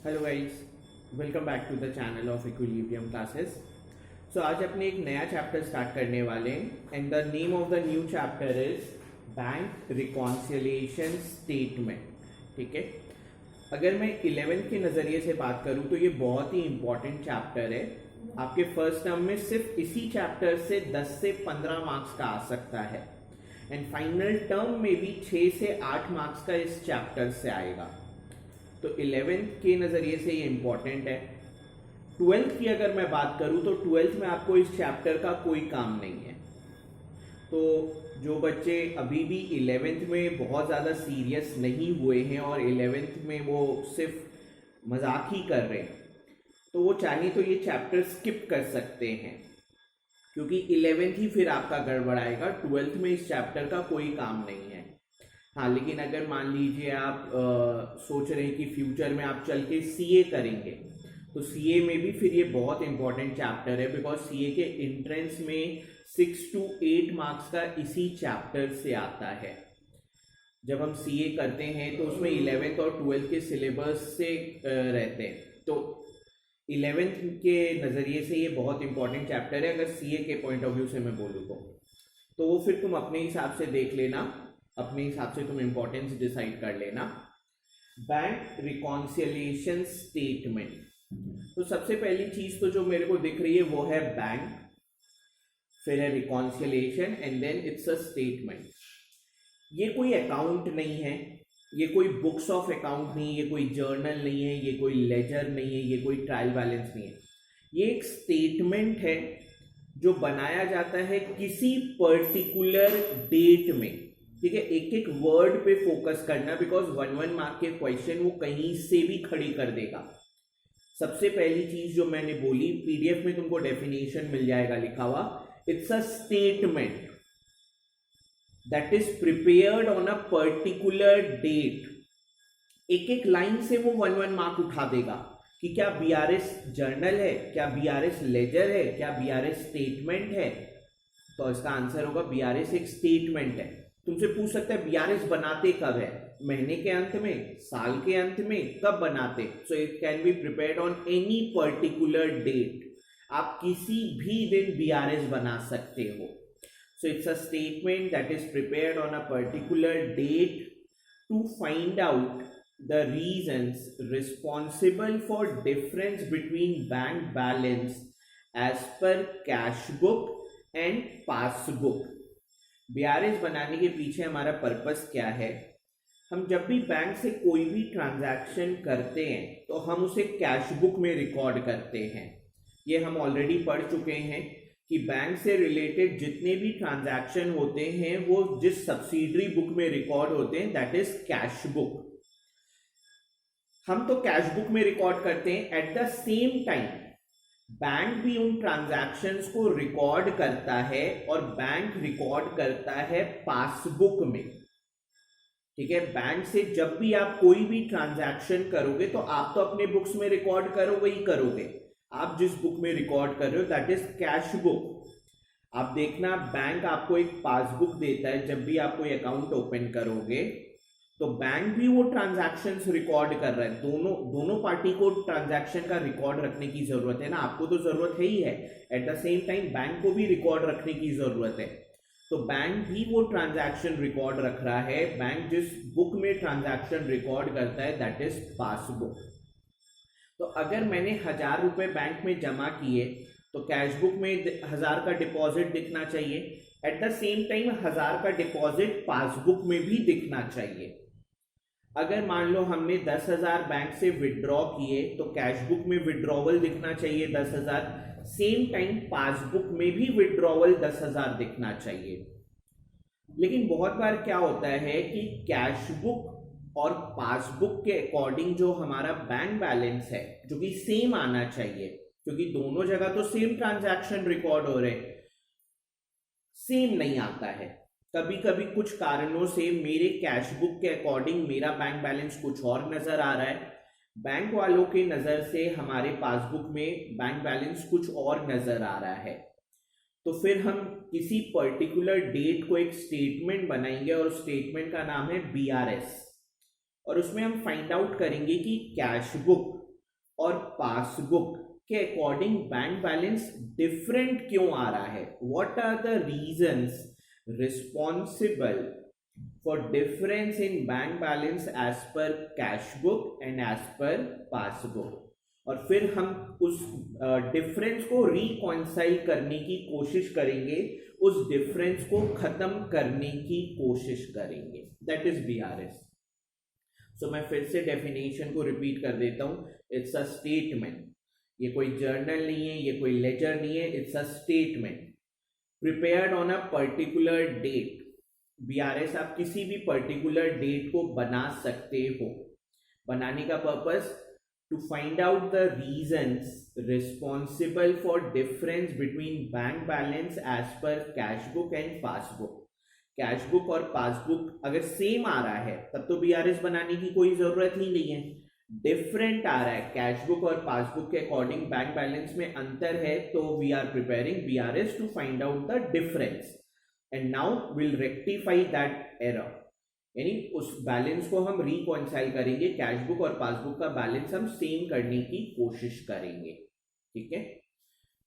Hello guys, welcome back to the channel of equilibrium classes. So आज अपने एक नया चैप्टर स्टार्ट करने वाले हैं and the name of the new chapter is bank reconciliation statement. ठीक है, अगर मैं 11th के नज़रिए से बात करूं तो ये बहुत ही इंपॉर्टेंट चैप्टर है। आपके फर्स्ट टर्म में सिर्फ इसी चैप्टर से 10 से 15 मार्क्स का आ सकता है एंड फाइनल टर्म में भी 6 से 8 मार्क्स का इस चैप्टर से आएगा। तो 11th के नज़रिए से ये इंपॉर्टेंट है। 12th की अगर मैं बात करूं तो 12th में आपको इस चैप्टर का कोई काम नहीं है। तो जो बच्चे अभी भी 11th में बहुत ज़्यादा सीरियस नहीं हुए हैं और 11th में वो सिर्फ मजाक ही कर रहे हैं, तो वो चाहे तो ये चैप्टर स्किप कर सकते हैं, क्योंकि 11th ही फिर आपका गड़बड़ाएगा। 12th में इस चैप्टर का कोई काम नहीं है। हाँ, लेकिन अगर मान लीजिए आप सोच रहे हैं कि फ्यूचर में आप चल के सीए करेंगे, तो सीए में भी फिर ये बहुत इंपॉर्टेंट चैप्टर है, बिकॉज सीए के एंट्रेंस में 6 to 8 मार्क्स का इसी चैप्टर से आता है। जब हम सीए करते हैं तो उसमें 11th और 12th के सिलेबस से रहते हैं, तो 11th के नज़रिए से ये बहुत इंपॉर्टेंट चैप्टर है। अगर सीए के पॉइंट ऑफ व्यू से मैं बोलूँ तो वो फिर तुम अपने हिसाब से देख लेना, अपने हिसाब से तुम इंपॉर्टेंस डिसाइड कर लेना। बैंक रिकॉन्सिलिएशन स्टेटमेंट, तो सबसे पहली चीज तो जो मेरे को दिख रही है वो है बैंक, फिर है reconciliation and then it's a statement. ये कोई अकाउंट नहीं है, ये कोई बुक्स ऑफ अकाउंट नहीं, ये कोई जर्नल नहीं है, ये कोई लेजर नहीं है, ये कोई ट्रायल बैलेंस नहीं है। ये एक स्टेटमेंट है जो बनाया जाता है किसी पर्टिकुलर डेट में। ठीक है, एक एक वर्ड पे फोकस करना, बिकॉज 1 मार्क के क्वेश्चन वो कहीं से भी खड़ी कर देगा। सबसे पहली चीज जो मैंने बोली, पीडीएफ में तुमको डेफिनेशन मिल जाएगा लिखा हुआ, it's a statement that is prepared on a particular date. एक एक लाइन से वो 1 मार्क उठा देगा कि क्या बीआरएस जर्नल है, क्या बीआरएस लेजर है, क्या बीआरएस स्टेटमेंट है। तो इसका आंसर होगा बीआरएस एक स्टेटमेंट है। तुमसे पूछ सकता है बीआरएस बनाते कब है, महीने के अंत में, साल के अंत में, कब बनाते। So it can be prepared on any particular date. आप किसी भी दिन बीआरएस बना सकते हो। So it's a statement that is prepared on a particular date to find out the reasons responsible for difference between bank balance as per cash book and passbook. BRS बनाने के पीछे हमारा पर्पस क्या है? हम जब भी बैंक से कोई भी ट्रांजैक्शन करते हैं तो हम उसे कैश बुक में रिकॉर्ड करते हैं। ये हम ऑलरेडी पढ़ चुके हैं कि बैंक से रिलेटेड जितने भी ट्रांजैक्शन होते हैं वो जिस सब्सिडरी बुक में रिकॉर्ड होते हैं, दैट इज कैश बुक। हम तो कैश बुक में रिकॉर्ड करते हैं। At the same time bank भी उन ट्रांजैक्शंस को रिकॉर्ड करता है और बैंक रिकॉर्ड करता है पासबुक में। ठीक है, बैंक से जब भी आप कोई भी ट्रांजैक्शन करोगे तो आप तो अपने बुक्स में रिकॉर्ड करोगे ही करोगे। आप जिस बुक में रिकॉर्ड कर रहे हो दैट इज कैश बुक। आप देखना, बैंक आपको एक पासबुक देता है जब भी आप कोई अकाउंट ओपन करोगे, तो बैंक भी वो ट्रांजैक्शंस रिकॉर्ड कर रहा है। दोनों पार्टी को ट्रांजैक्शन का रिकॉर्ड रखने की जरूरत है ना, आपको तो जरूरत है ही है, at the same time bank को भी रिकॉर्ड रखने की जरूरत है। तो बैंक भी वो ट्रांजैक्शन रिकॉर्ड रख रहा है। बैंक जिस बुक में ट्रांजैक्शन रिकॉर्ड करता है दैट इज पासबुक। तो अगर मैंने 1000 रुपए बैंक में जमा किए तो कैश बुक में 1000 का डिपॉजिट दिखना चाहिए। एट द सेम टाइम 1000 का डिपॉजिट पासबुक में भी दिखना चाहिए। अगर मान लो हमने 10,000 बैंक से विड्रॉ किए तो कैश बुक में विड्रॉवल दिखना चाहिए 10,000, सेम टाइम पासबुक में भी विड्रॉवल 10,000 दिखना चाहिए। लेकिन बहुत बार क्या होता है कि कैश बुक और पासबुक के अकॉर्डिंग जो हमारा बैंक बैलेंस है, जो कि सेम आना चाहिए, क्योंकि दोनों जगह तो सेम ट्रांजैक्शन रिकॉर्ड हो रहे, सेम नहीं आता है। कभी कभी कुछ कारणों से मेरे कैश बुक के अकॉर्डिंग मेरा बैंक बैलेंस कुछ और नजर आ रहा है, बैंक वालों के नजर से हमारे पासबुक में बैंक बैलेंस कुछ और नजर आ रहा है। तो फिर हम किसी पर्टिकुलर डेट को एक स्टेटमेंट बनाएंगे और स्टेटमेंट का नाम है बीआरएस, और उसमें हम फाइंड आउट करेंगे कि कैश बुक और पासबुक के अकॉर्डिंग बैंक बैलेंस डिफरेंट क्यों आ रहा है, what are the reasons responsible for difference in bank balance as per cash book and as per passbook, और फिर हम उस डिफरेंस को रिकॉन्साइल करने की कोशिश करेंगे, उस डिफरेंस को खत्म करने की कोशिश करेंगे, दैट इज बीआरएस। सो मैं फिर से डेफिनेशन को रिपीट कर देता हूं, इट्स अ स्टेटमेंट, ये कोई जर्नल नहीं है, ये कोई लेजर नहीं है, it's a statement prepared on a particular date. BRS आप किसी भी पर्टिकुलर डेट को बना सकते हो, बनाने का purpose to find out the reasons responsible for difference between bank balance as per cash book and passbook. Cash book और पासबुक अगर सेम आ रहा है तब तो बीआरएस बनाने की कोई जरूरत ही नहीं है, डिफरेंट आ रहा है, कैश बुक और पासबुक के अकॉर्डिंग बैंक बैलेंस में अंतर है, तो we are preparing BRS to find out the difference and now will rectify that error, यानी उस बैलेंस को हम रिकॉन्साइल करेंगे, कैश बुक और पासबुक का बैलेंस हम सेम करने की कोशिश करेंगे, ठीक है।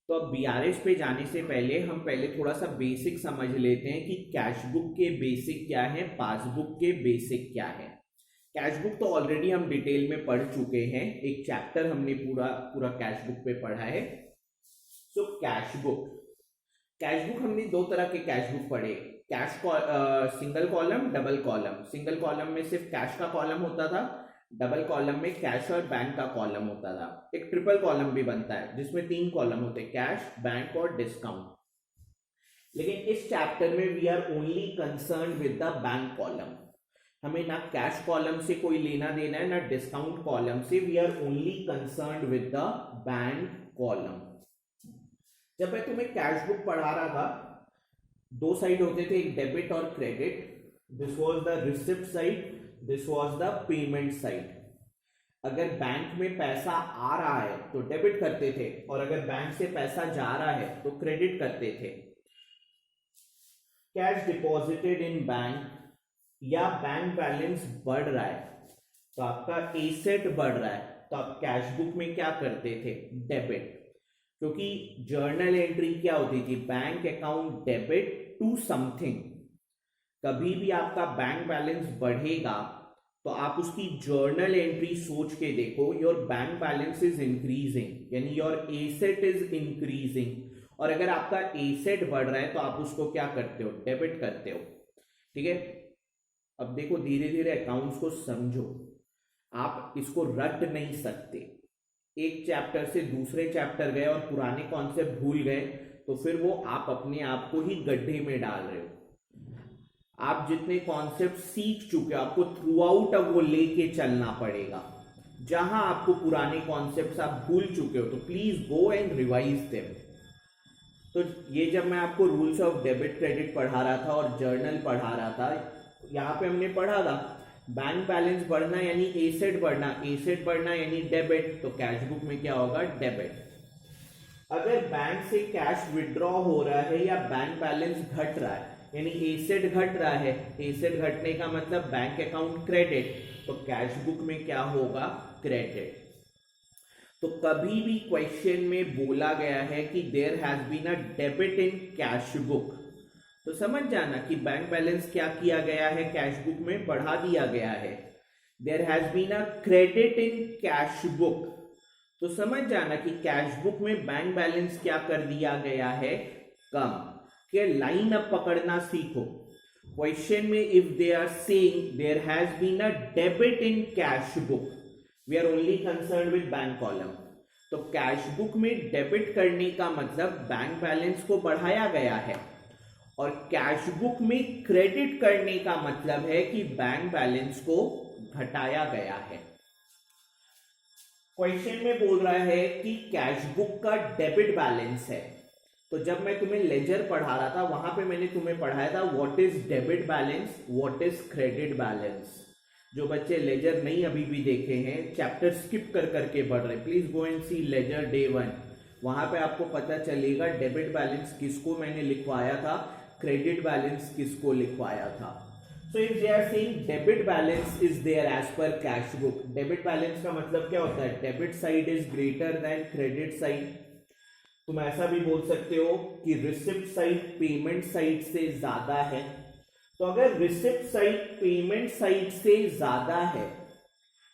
तो अब बीआरएस पे जाने से पहले हम पहले थोड़ा सा बेसिक समझ लेते हैं कि कैश बुक के बेसिक क्या है, पासबुक के बेसिक क्या है। कैश बुक तो ऑलरेडी हम डिटेल में पढ़ चुके हैं, एक चैप्टर हमने पूरा कैश बुक पे पढ़ा है। सो कैश बुक हमने दो तरह के कैश बुक पढ़े, cash single column, double column. Single column में सिर्फ कैश का कॉलम होता था, डबल कॉलम में कैश और बैंक का कॉलम होता था। एक ट्रिपल कॉलम भी बनता है जिसमें 3 कॉलम होते हैं, कैश, बैंक और डिस्काउंट। लेकिन इस चैप्टर में we are only concern with the bank column, हमें ना कैश कॉलम से कोई लेना देना है ना डिस्काउंट कॉलम से, we are only concern with the bank column. जब मैं तुम्हें कैश बुक पढ़ा रहा था, 2 साइड होते थे, एक डेबिट और credit, this was the receipt side, this was the payment side. अगर बैंक में पैसा आ रहा है तो डेबिट करते थे, और अगर बैंक से पैसा जा रहा है तो क्रेडिट करते थे। कैश डिपॉजिटेड इन बैंक या बैंक बैलेंस बढ़ रहा है तो आपका एसेट बढ़ रहा है, तो आप कैश बुक में क्या करते थे, डेबिट, क्योंकि जर्नल एंट्री क्या होती थी, bank account debit to something. कभी भी आपका बैंक बैलेंस बढ़ेगा तो आप उसकी जर्नल एंट्री सोच के देखो, your bank balance is increasing, यानी योर एसेट इज इंक्रीजिंग। और अगर आपका एसेट बढ़ रहा है तो आप उसको क्या करते हो, डेबिट करते हो, ठीक है। अब देखो धीरे धीरे अकाउंट्स को समझो, आप इसको रट नहीं सकते, एक चैप्टर से दूसरे चैप्टर गए और पुराने कॉन्सेप्ट भूल गए तो फिर वो आप अपने आप को ही गड्ढे में डाल रहे हो। आप जितने कॉन्सेप्ट सीख चुके हो आपको थ्रू आउट अब वो लेके चलना पड़ेगा। जहां आपको पुराने कॉन्सेप्ट्स आप भूल चुके हो तो please go and revise them. तो ये जब मैं आपको रूल्स ऑफ डेबिट क्रेडिट पढ़ा रहा था और जर्नल पढ़ा रहा था, यहाँ पे हमने पढ़ा था बैंक बैलेंस बढ़ना यानी एसेट बढ़ना, एसेट बढ़ना यानी डेबिट, तो कैश बुक में क्या होगा, डेबिट। अगर बैंक से कैश विड्रॉ हो रहा है या बैंक बैलेंस घट रहा है यानी एसेट घट रहा है, एसेट घटने का मतलब बैंक अकाउंट क्रेडिट, तो कैश बुक में क्या होगा, क्रेडिट। तो कभी भी क्वेश्चन में बोला गया है कि there has been a debit in cash book, तो समझ जाना कि बैंक बैलेंस क्या किया गया है, कैश बुक में बढ़ा दिया गया है। There has been a credit in cash book, तो समझ जाना कि कैश बुक में बैंक बैलेंस क्या कर दिया गया है, कम। के लाइन अप पकड़ना सीखो। क्वेश्चन में if they are saying there has been a debit in cash book, we are only concern with bank column, तो कैश बुक में डेबिट करने का मतलब बैंक बैलेंस को बढ़ाया गया है, और कैश बुक में क्रेडिट करने का मतलब है कि बैंक बैलेंस को घटाया गया है। क्वेश्चन में बोल रहा है कि कैश बुक का डेबिट बैलेंस है, तो जब मैं तुम्हें लेजर पढ़ा रहा था वहां पे मैंने तुम्हें पढ़ाया था what is debit balance, what is credit balance. जो बच्चे लेजर नहीं अभी भी देखे हैं, चैप्टर स्किप कर करके पढ़ रहे, please go and see ledger day 1, वहां पे आपको पता चलेगा डेबिट बैलेंस किसको मैंने लिखवाया था, क्रेडिट बैलेंस किसको लिखवाया था। So if they are saying debit balance is there as per cash book, debit balance का मतलब क्या होता है, debit side is greater than credit side. तुम ऐसा भी बोल सकते हो कि रिसिप्ट साइड पेमेंट साइड से ज्यादा है। तो अगर रिसिप्ट साइड पेमेंट साइड से ज्यादा है,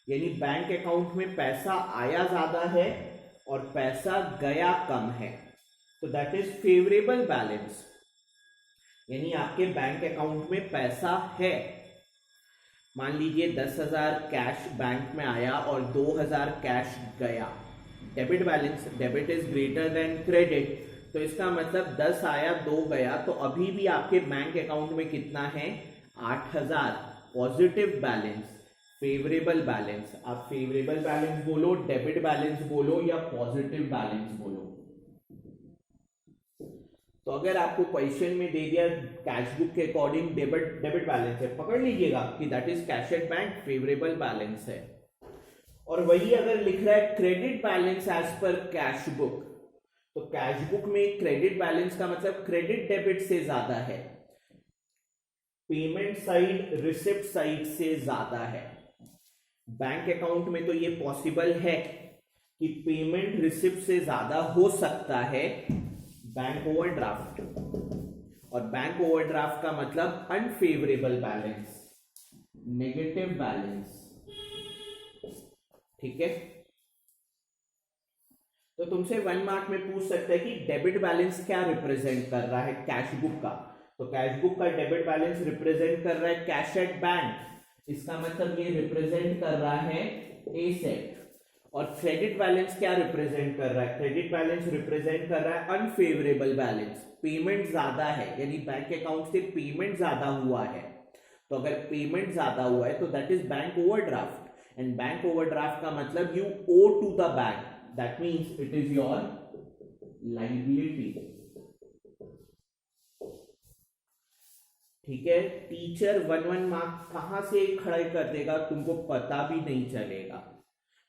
यानी बैंक अकाउंट में पैसा आया ज्यादा है और पैसा गया कम है, तो दैट इज फेवरेबल बैलेंस। यानी आपके बैंक अकाउंट में पैसा है, मान लीजिए 10,000 कैश बैंक में आया और 2,000 कैश गया, debit balance, debit is greater than credit, तो इसका मतलब 10 आया 2 गया, तो अभी भी आपके बैंक अकाउंट में कितना है, 8,000, पॉजिटिव बैलेंस, फेवरेबल बैलेंस। आप फेवरेबल बैलेंस बोलो, डेबिट बैलेंस बोलो या पॉजिटिव बैलेंस बोलो। तो अगर आपको क्वेश्चन में दे दिया कैश बुक के अकॉर्डिंग डेबिट बैलेंस है, पकड़ लीजिएगा कि that is cash at bank, favourable balance है। और वही अगर लिख रहा है credit balance as per cash book, तो कैश बुक में क्रेडिट बैलेंस का मतलब क्रेडिट डेबिट से ज्यादा है, पेमेंट साइड रिसिप्ट साइड से ज्यादा है। बैंक अकाउंट में तो ये पॉसिबल है कि पेमेंट रिसिप्ट से ज्यादा हो सकता है बैंक ओवरड्राफ्ट, और बैंक ओवरड्राफ्ट का मतलब अनफेवरेबल बैलेंस, नेगेटिव बैलेंस, ठीक है। तो तुमसे 1 मार्क में पूछ सकते हैं कि डेबिट बैलेंस क्या रिप्रेजेंट कर रहा है कैश बुक का, तो कैश बुक का डेबिट बैलेंस रिप्रेजेंट कर रहा है कैश एट बैंक, इसका मतलब ये रिप्रेजेंट कर रहा है एसेट। और क्रेडिट बैलेंस क्या रिप्रेजेंट कर रहा है, क्रेडिट बैलेंस रिप्रेजेंट कर रहा है अनफेवरेबल बैलेंस, पेमेंट ज्यादा है, यानी बैंक अकाउंट से पेमेंट ज्यादा हुआ है। तो अगर पेमेंट ज्यादा हुआ है तो that is bank overdraft, and bank overdraft का मतलब you owe to the bank, that means it is your liability, ठीक है। टीचर 1 मार्क कहां से खड़े कर देगा तुमको पता भी नहीं चलेगा।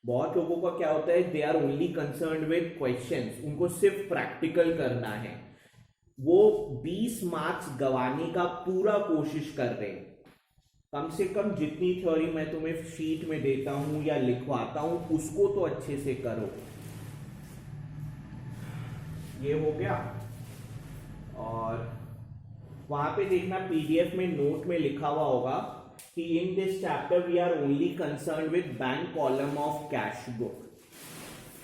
बहुत लोगों का क्या होता है, they are only concerned with questions, उनको सिर्फ प्रैक्टिकल करना है, वो 20 मार्क्स गंवाने का पूरा कोशिश कर रहे हैं। कम से कम जितनी थ्योरी मैं तुम्हें शीट में देता हूं या लिखवाता हूं उसको तो अच्छे से करो। ये हो गया, और वहां पे देखना पीडीएफ में नोट में लिखा हुआ होगा कि in this chapter we are only concern with bank column of cash book,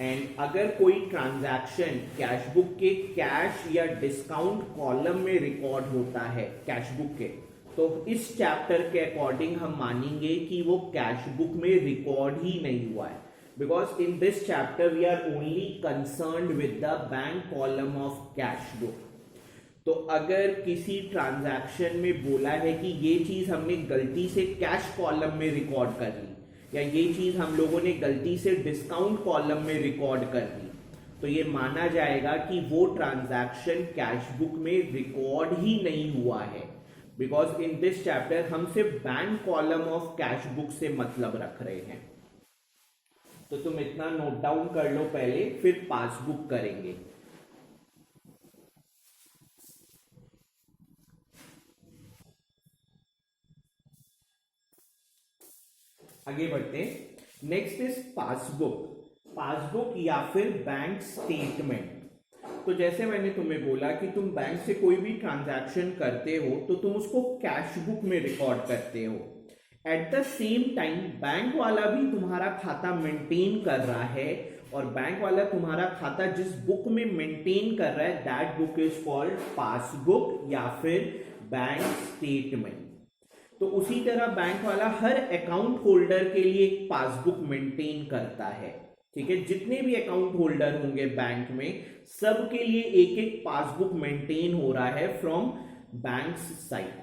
and अगर कोई ट्रांजैक्शन कैश बुक के कैश या डिस्काउंट कॉलम में रिकॉर्ड होता है कैश बुक के, तो इस चैप्टर के अकॉर्डिंग हम मानेंगे कि वो कैश बुक में रिकॉर्ड ही नहीं हुआ है, because in this chapter we are only concerned with the bank column of cash book. तो अगर किसी ट्रांजैक्शन में बोला है कि ये चीज हमने गलती से कैश कॉलम में रिकॉर्ड कर ली, या ये चीज हम लोगों ने गलती से डिस्काउंट कॉलम में रिकॉर्ड कर ली, तो ये माना जाएगा कि वो ट्रांजैक्शन कैश बुक में रिकॉर्ड ही नहीं हुआ है, बिकॉज इन दिस चैप्टर हम सिर्फ bank column of cash book से मतलब रख रहे हैं। तो तुम इतना नोट डाउन कर लो पहले, फिर पासबुक करेंगे। आगे बढ़ते हैं। नेक्स्ट इज पासबुक, पासबुक या फिर बैंक स्टेटमेंट। तो जैसे मैंने तुम्हें बोला कि तुम बैंक से कोई भी ट्रांजैक्शन करते हो तो तुम उसको कैश बुक में रिकॉर्ड करते हो, at the same time bank वाला भी तुम्हारा खाता मेंटेन कर रहा है, और बैंक वाला तुम्हारा खाता जिस बुक में मेंटेन कर रहा है that book is called passbook या फिर बैंक स्टेटमेंट। तो उसी तरह बैंक वाला हर अकाउंट होल्डर के लिए एक पासबुक मेंटेन करता है, ठीक है। जितने भी अकाउंट होल्डर होंगे बैंक में सबके लिए एक एक पासबुक मेंटेन हो रहा है फ्रॉम बैंक साइड।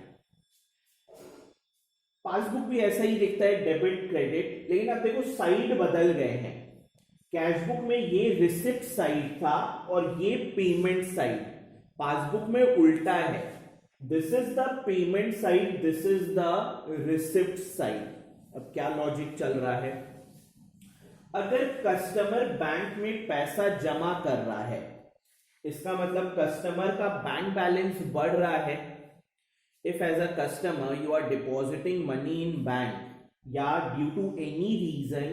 पासबुक भी ऐसा ही दिखता है, डेबिट क्रेडिट, लेकिन अब देखो साइड बदल गए हैं। कैश बुक में ये रिसिप्ट साइड था और ये पेमेंट साइड, पासबुक में उल्टा है, this is the payment side, this is the receipt side. अब क्या लॉजिक चल रहा है, अगर कस्टमर बैंक में पैसा जमा कर रहा है, इसका मतलब कस्टमर का बैंक बैलेंस बढ़ रहा है, if as a customer you are depositing money in bank, या due to any reason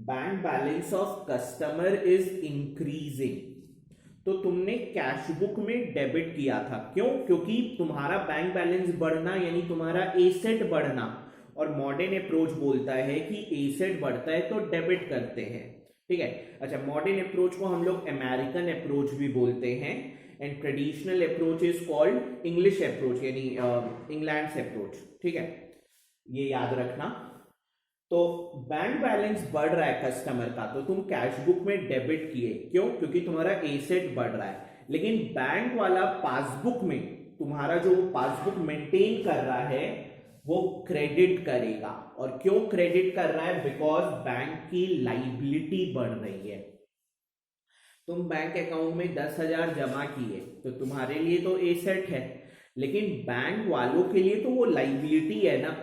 bank balance of customer is increasing, तो तुमने कैश बुक में डेबिट किया था। क्यों? क्योंकि तुम्हारा बैंक बैलेंस बढ़ना यानी तुम्हारा एसेट बढ़ना, और मॉडर्न अप्रोच बोलता है कि एसेट बढ़ता है तो डेबिट करते हैं। ठीक है, अच्छा, मॉडर्न अप्रोच को हम लोग अमेरिकन अप्रोच भी बोलते हैं, and traditional approach is called English approach, यानी इंग्लैंड से अप्रोच। ठीक है, ये याद रखना। तो बैंक बैलेंस बढ़ रहा है कस्टमर का, तो तुम कैश बुक में डेबिट किए। क्यों? क्योंकि तुम्हारा एसेट बढ़ रहा है। लेकिन बैंक वाला पासबुक में तुम्हारा जो पासबुक मेंटेन कर रहा है वो क्रेडिट करेगा। और क्यों क्रेडिट कर रहा है? बिकॉज बैंक की लाइबिलिटी बढ़ रही है। तुम बैंक अकाउंट में 10,000 जमा किए तो तुम्हारे लिए तो एसेट है, लेकिन बैंक वालों के लिए तो वो लाइबिलिटी है ना।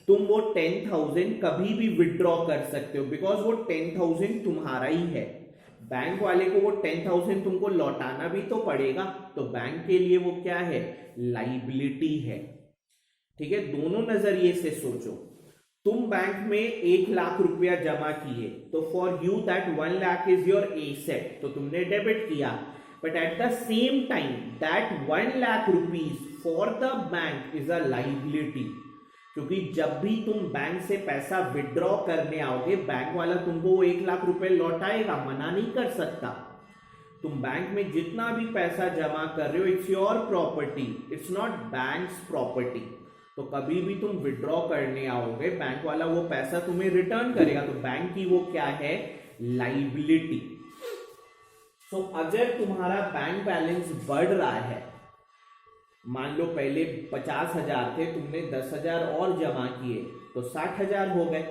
तुम वो 10,000 कभी भी विड्रॉ कर सकते हो, बिकॉज वो 10,000 तुम्हारा ही है। बैंक वाले को वो 10,000 तुमको लौटाना भी तो पड़ेगा, तो बैंक के लिए वो क्या है? लाइबिलिटी है। ठीक है, दोनों नजरिए से सोचो। तुम बैंक में 1 लाख रुपया जमा किए, तो for you that 1 lakh is your asset, तो तुमने डेबिट किया। But at the same time that 1 lakh rupees for the bank is a liability, क्योंकि जब भी तुम बैंक से पैसा विड्रॉ करने आओगे, बैंक वाला तुमको वो 1 लाख रुपए लौटाएगा, मना नहीं कर सकता। तुम बैंक में जितना भी पैसा जमा कर रहे हो, it's your property, it's not banks property. तो कभी भी तुम विड्रॉ करने आओगे, बैंक वाला वो पैसा तुम्हें रिटर्न करेगा, तो बैंक की वो क्या है? लाइबिलिटी। सो अगर तुम्हारा बैंक बैलेंस बढ़ रहा है, मान लो पहले 50,000 थे, तुमने 10,000 और जमा किए तो 60,000 हो गए,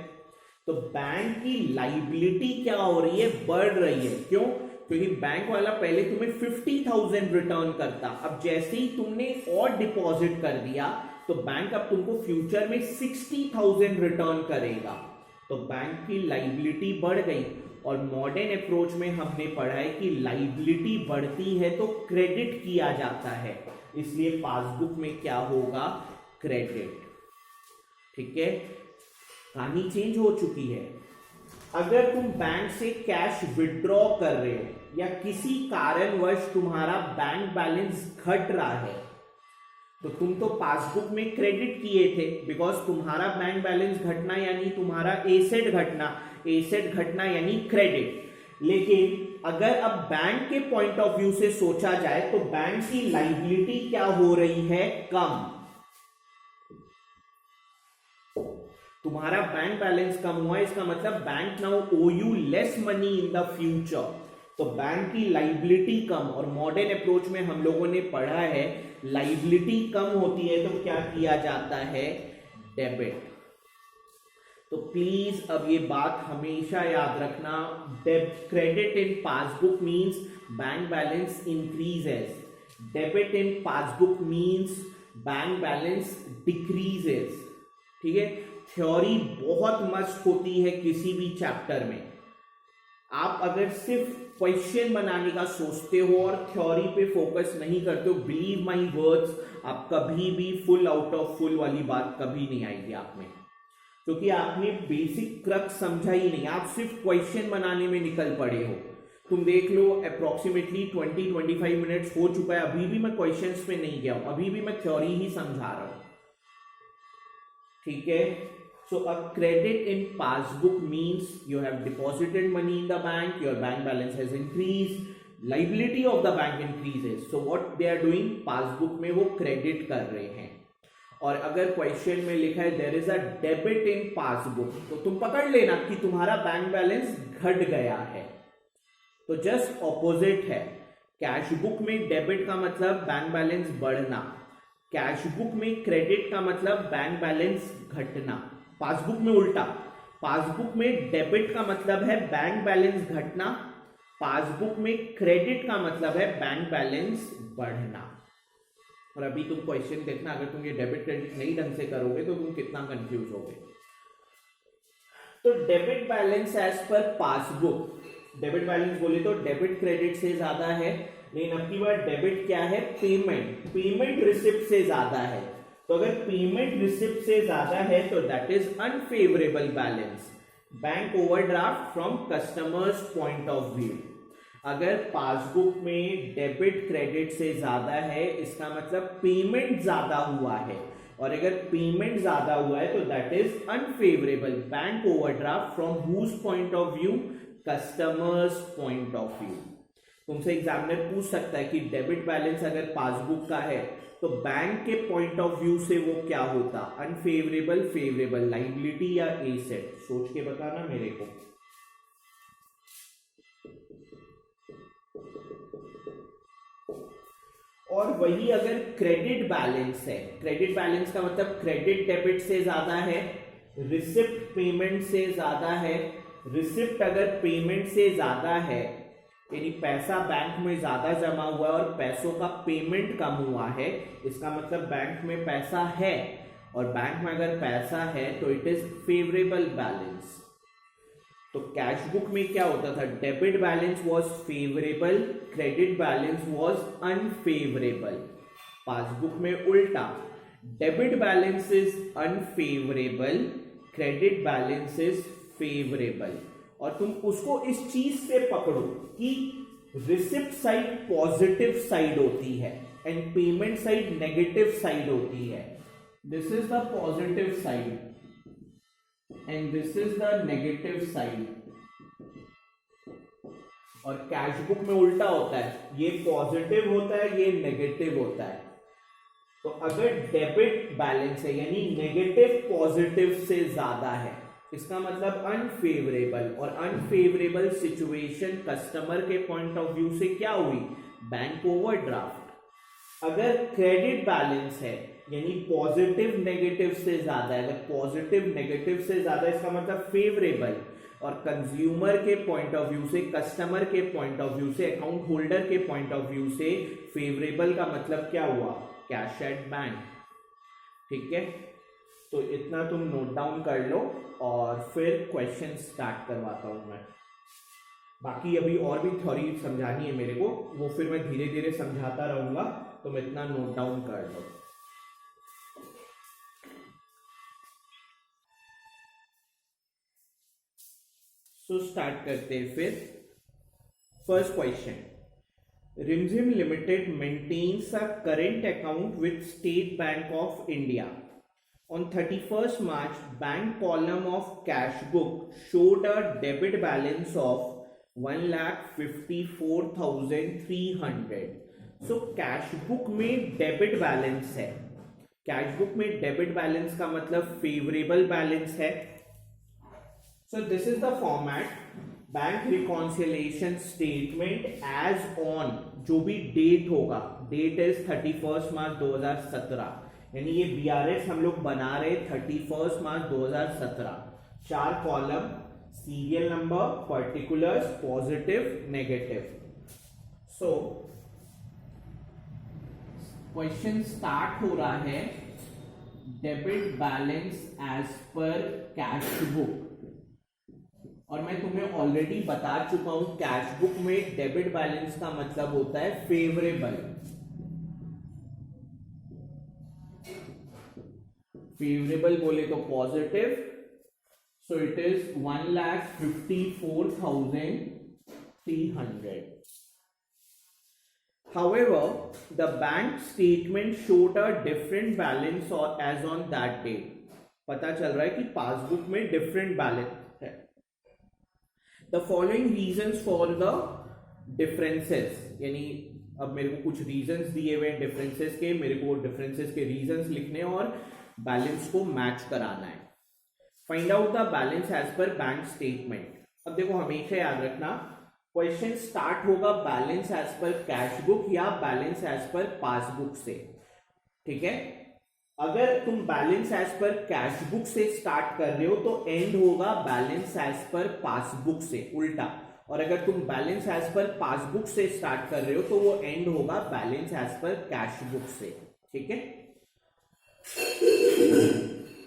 तो बैंक की लाइबिलिटी क्या हो रही है? बढ़ रही है। क्यों? क्योंकि बैंक वाला पहले तुम्हें 50,000 रिटर्न करता, अब जैसे ही तुमने और डिपॉजिट कर दिया तो बैंक अब तुमको फ्यूचर में 60,000 रिटर्न करेगा, तो बैंक की लाइबिलिटी बढ़ गई। और मॉडर्न अप्रोच में हमने पढ़ा है कि लाइबिलिटी बढ़ती है तो क्रेडिट किया जाता है, इसलिए पासबुक में क्या होगा? क्रेडिट। ठीक है, कहानी चेंज हो चुकी है। अगर तुम बैंक से कैश विड्रॉ कर रहे हो या किसी कारणवश तुम्हारा बैंक बैलेंस घट रहा है, तो तुम तो पासबुक में क्रेडिट किए थे, बिकॉज तुम्हारा बैंक बैलेंस घटना यानी तुम्हारा एसेट घटना, एसेट घटना यानी क्रेडिट। लेकिन अगर अब बैंक के पॉइंट ऑफ व्यू से सोचा जाए तो बैंक की लाइबिलिटी क्या हो रही है? कम। तुम्हारा बैंक बैलेंस कम हुआ, इसका मतलब bank now owe you less money in the future, तो बैंक की लाइबिलिटी कम। और मॉडर्न अप्रोच में हम लोगों ने पढ़ा है लाइबिलिटी कम होती है तो क्या किया जाता है? डेबिट। तो प्लीज अब ये बात हमेशा याद रखना, credit in passbook means bank balance increases, debit in passbook means bank balance decreases. ठीक है, थ्योरी बहुत मस्त होती है किसी भी चैप्टर में। आप अगर सिर्फ क्वेश्चन बनाने का सोचते हो और थ्योरी पे फोकस नहीं करते हो, बिलीव माय वर्ड्स, आप कभी भी फुल आउट ऑफ फुल वाली बात कभी नहीं आएगी आप में, क्योंकि आपने बेसिक क्रक्स समझा ही नहीं, आप सिर्फ क्वेश्चन बनाने में निकल पड़े हो। तुम देख लो अप्रोक्सीमेटली 20-25 मिनट्स हो चुका है, अभी भी मैं क्वेश्चंस पे नहीं गया हूं, अभी भी मैं थ्योरी ही समझा रहा हूं। ठीक है, so a credit in passbook means you have deposited money in the bank, your bank balance has increased, liability of the bank increases, so what they are doing, passbook में वो credit कर रहे हैं। और अगर क्वेश्चन में लिखा है there is a debit in passbook, तो तुम पकड़ लेना कि तुम्हारा बैंक बैलेंस घट गया है। तो जस्ट ऑपोजिट है, कैश बुक में डेबिट का मतलब बैंक बैलेंस बढ़ना, कैश बुक में क्रेडिट का मतलब बैंक बैलेंस घटना। पासबुक में उल्टा, पासबुक में डेबिट का मतलब है बैंक बैलेंस घटना, पासबुक में क्रेडिट का मतलब है बैंक बैलेंस बढ़ना। और अभी तुम क्वेश्चन देखना, अगर तुम ये डेबिट क्रेडिट नहीं ढंग से करोगे तो तुम कितना कंफ्यूज होगे। तो debit balance as per passbook, debit balance बोले तो डेबिट क्रेडिट से ज्यादा है, लेकिन अब की बार डेबिट क्या है? पेमेंट, पेमेंट रिसिप्ट से ज्यादा है। तो अगर पेमेंट रिसिप्ट से ज्यादा है तो that is unfavourable balance, bank overdraft from customers point of view. अगर पासबुक में डेबिट क्रेडिट से ज्यादा है इसका मतलब पेमेंट ज्यादा हुआ है, और अगर पेमेंट ज्यादा हुआ है तो that is unfavourable, bank overdraft from whose point of view, customer's point of view. तुमसे एग्जामिनर पूछ सकता है कि डेबिट बैलेंस अगर पासबुक का है तो बैंक के पॉइंट ऑफ व्यू से वो क्या होता, अनफेवरेबल, फेवरेबल, लाइबिलिटी या एसेट, सोच के बताना मेरे को। और वही अगर क्रेडिट बैलेंस है, क्रेडिट बैलेंस का मतलब क्रेडिट डेबिट से ज्यादा है, रिसिप्ट पेमेंट से ज्यादा है, रिसिप्ट अगर पेमेंट से ज्यादा है यानी पैसा बैंक में ज्यादा जमा हुआ है और पैसों का पेमेंट कम हुआ है, इसका मतलब बैंक में पैसा है, और बैंक में अगर पैसा है तो इट इज फेवरेबल बैलेंस। तो कैश बुक में क्या होता था, debit balance was favourable, credit balance was unfavourable. Passbook में उल्टा, debit balance is unfavourable, credit balance is favourable. और तुम उसको इस चीज से पकड़ो कि रिसिप्ट साइड पॉजिटिव साइड होती है and payment side negative side होती है। This is the positive side and this is the negative side, और कैश बुक में उल्टा होता है, ये पॉजिटिव होता है, ये नेगेटिव होता है। तो अगर डेबिट बैलेंस है यानी नेगेटिव पॉजिटिव से ज्यादा है, इसका मतलब अनफेवरेबल, और अनफेवरेबल सिचुएशन कस्टमर के पॉइंट ऑफ व्यू से क्या हुई, बैंक ओवरड्राफ्ट। अगर क्रेडिट बैलेंस है यानी पॉजिटिव नेगेटिव से ज्यादा है, अगर पॉजिटिव नेगेटिव से ज्यादा इसका मतलब फेवरेबल, और कंज्यूमर के पॉइंट ऑफ व्यू से, कस्टमर के पॉइंट ऑफ व्यू से, अकाउंट होल्डर के पॉइंट ऑफ व्यू से फेवरेबल का मतलब क्या हुआ, कैश एट बैंक। ठीक है, तो इतना तुम नोट डाउन कर लो और फिर क्वेश्चन स्टार्ट करवाता हूं मैं। बाकी अभी और भी थ्योरी समझानी है मेरे को, वो फिर मैं धीरे धीरे समझाता रहूंगा, तुम इतना नोट डाउन कर लो। सो स्टार्ट करते हैं फिर। First question, Rimjhim Limited maintains a current account with State Bank of India. On 31st March, bank column of cash book showed a debit balance of 1,54,300. So cash book में debit balance है, cash book में debit balance का मतलब favorable balance है। So this is the format, bank reconciliation statement as on, जो भी date होगा, date is 31 March 2017, यानी ये बीआरएस हम लोग बना रहे 31 March 2017। 4 column, serial number, particulars, positive, negative. So question start हो रहा है, debit balance as per cash book, और मैं तुम्हें ऑलरेडी बता चुका हूं कैश बुक में डेबिट बैलेंस का मतलब होता है फेवरेबल। फेवरेबल बोले तो positive, so it is 1,54,300। However, the bank statement showed a different balance or as on that date. पता चल रहा है कि पासबुक में डिफरेंट बैलेंस है। The following reasons for the differences, यानी अब मेरे को कुछ रीजंस दिए हुए डिफरेंसेस के, मेरे को डिफरेंसेस के रीजंस लिखने और बैलेंस को मैच कराना है। Find out the balance as per bank statement. अब देखो हमेशा याद रखना, क्वेश्चन स्टार्ट होगा balance as per cash book या बैलेंस एज पर पासबुक से। ठीक है, अगर तुम balance as per cash book से स्टार्ट कर रहे हो तो एंड होगा बैलेंस एज पर पासबुक से, उल्टा। और अगर तुम बैलेंस एज पर पासबुक से स्टार्ट कर रहे हो तो वो एंड होगा balance as per cash book से। ठीक है,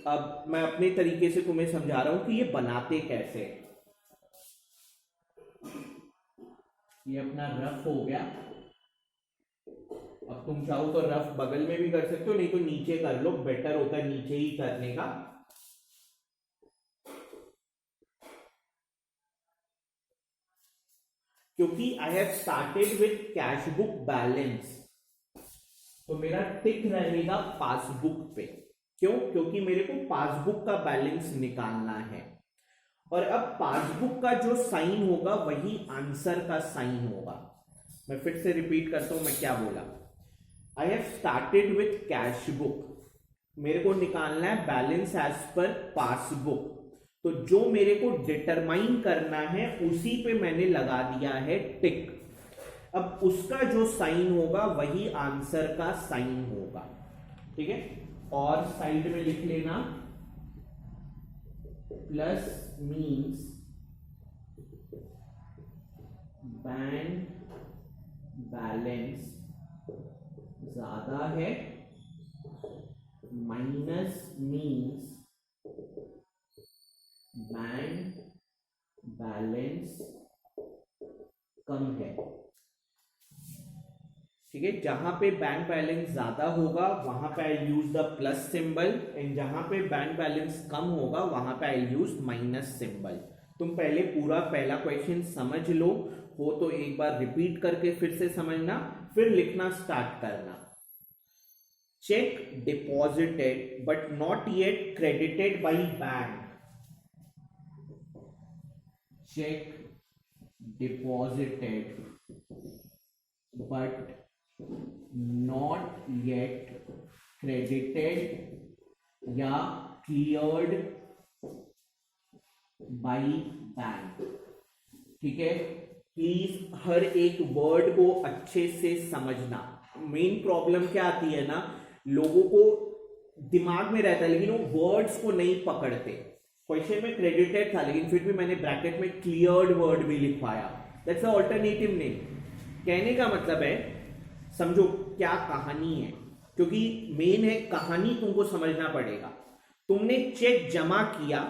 अब मैं अपने तरीके से तुम्हें समझा रहा हूं कि ये बनाते कैसे। ये अपना रफ हो गया, अब तुम चाहो तो रफ बगल में भी कर सकते हो, नहीं तो नीचे कर लो, बेटर होता है नीचे ही करने का। क्योंकि I have started with cash book balance, तो मेरा टिक रहेगा पासबुक पे। क्यों? क्योंकि मेरे को पासबुक का बैलेंस निकालना है, और अब पासबुक का जो साइन होगा वही आंसर का साइन होगा। मैं फिर से रिपीट करता हूं मैं क्या बोला। I have started with cash book, मेरे को निकालना है बैलेंस एज पर पासबुक, तो जो मेरे को डिटरमाइन करना है उसी पे मैंने लगा दिया है टिक। अब उसका जो साइन होगा वही आंसर का साइन होगा, ठीक है। और साइड में लिख लेना प्लस मीन्स बैंक बैलेंस ज्यादा है, माइनस मीन्स बैंक बैलेंस कम है, ठीक है। जहां पे बैंक बैलेंस ज्यादा होगा वहां पे I use the plus symbol, and जहां पे बैंक बैलेंस कम होगा वहां पे आई यूज माइनस सिंबल। तुम पहले पूरा पहला क्वेश्चन समझ लो, हो तो एक बार रिपीट करके फिर से समझना, फिर लिखना स्टार्ट करना। Check deposited but not yet credited by bank, check deposited but not yet credited या cleared by बैंक, ठीक है। प्लीज हर एक वर्ड को अच्छे से समझना। मेन प्रॉब्लम क्या आती है ना, लोगों को दिमाग में रहता है लेकिन वो वर्ड्स को नहीं पकड़ते। क्वेश्चन में क्रेडिटेड था लेकिन फिर भी मैंने ब्रैकेट में क्लियर्ड वर्ड भी लिखवाया, दैट्स अ अल्टरनेटिव नेम। कहने का मतलब है समझो क्या कहानी है, क्योंकि मेन है कहानी, तुमको समझना पड़ेगा। तुमने चेक जमा किया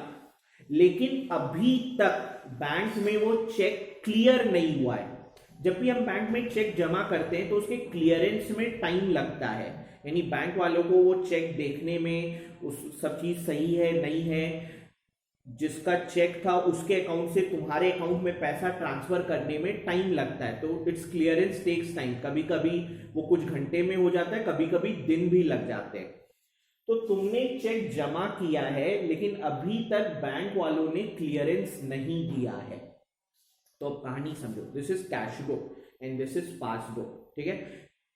लेकिन अभी तक बैंक में वो चेक क्लियर नहीं हुआ है। जब भी हम बैंक में चेक जमा करते हैं तो उसके क्लियरेंस में टाइम लगता है, यानी बैंक वालों को वो चेक देखने में उस सब चीज सही है नहीं है, जिसका चेक था उसके अकाउंट से तुम्हारे अकाउंट में पैसा ट्रांसफर करने में टाइम लगता है, तो इट्स क्लियरेंस टेक्स टाइम। कभी कभी वो कुछ घंटे में हो जाता है, कभी कभी दिन भी लग जाते हैं। तो तुमने चेक जमा किया है लेकिन अभी तक बैंक वालों ने क्लियरेंस नहीं दिया है, तो अब कहानी समझो। This is cash book and this is passbook, ठीक है।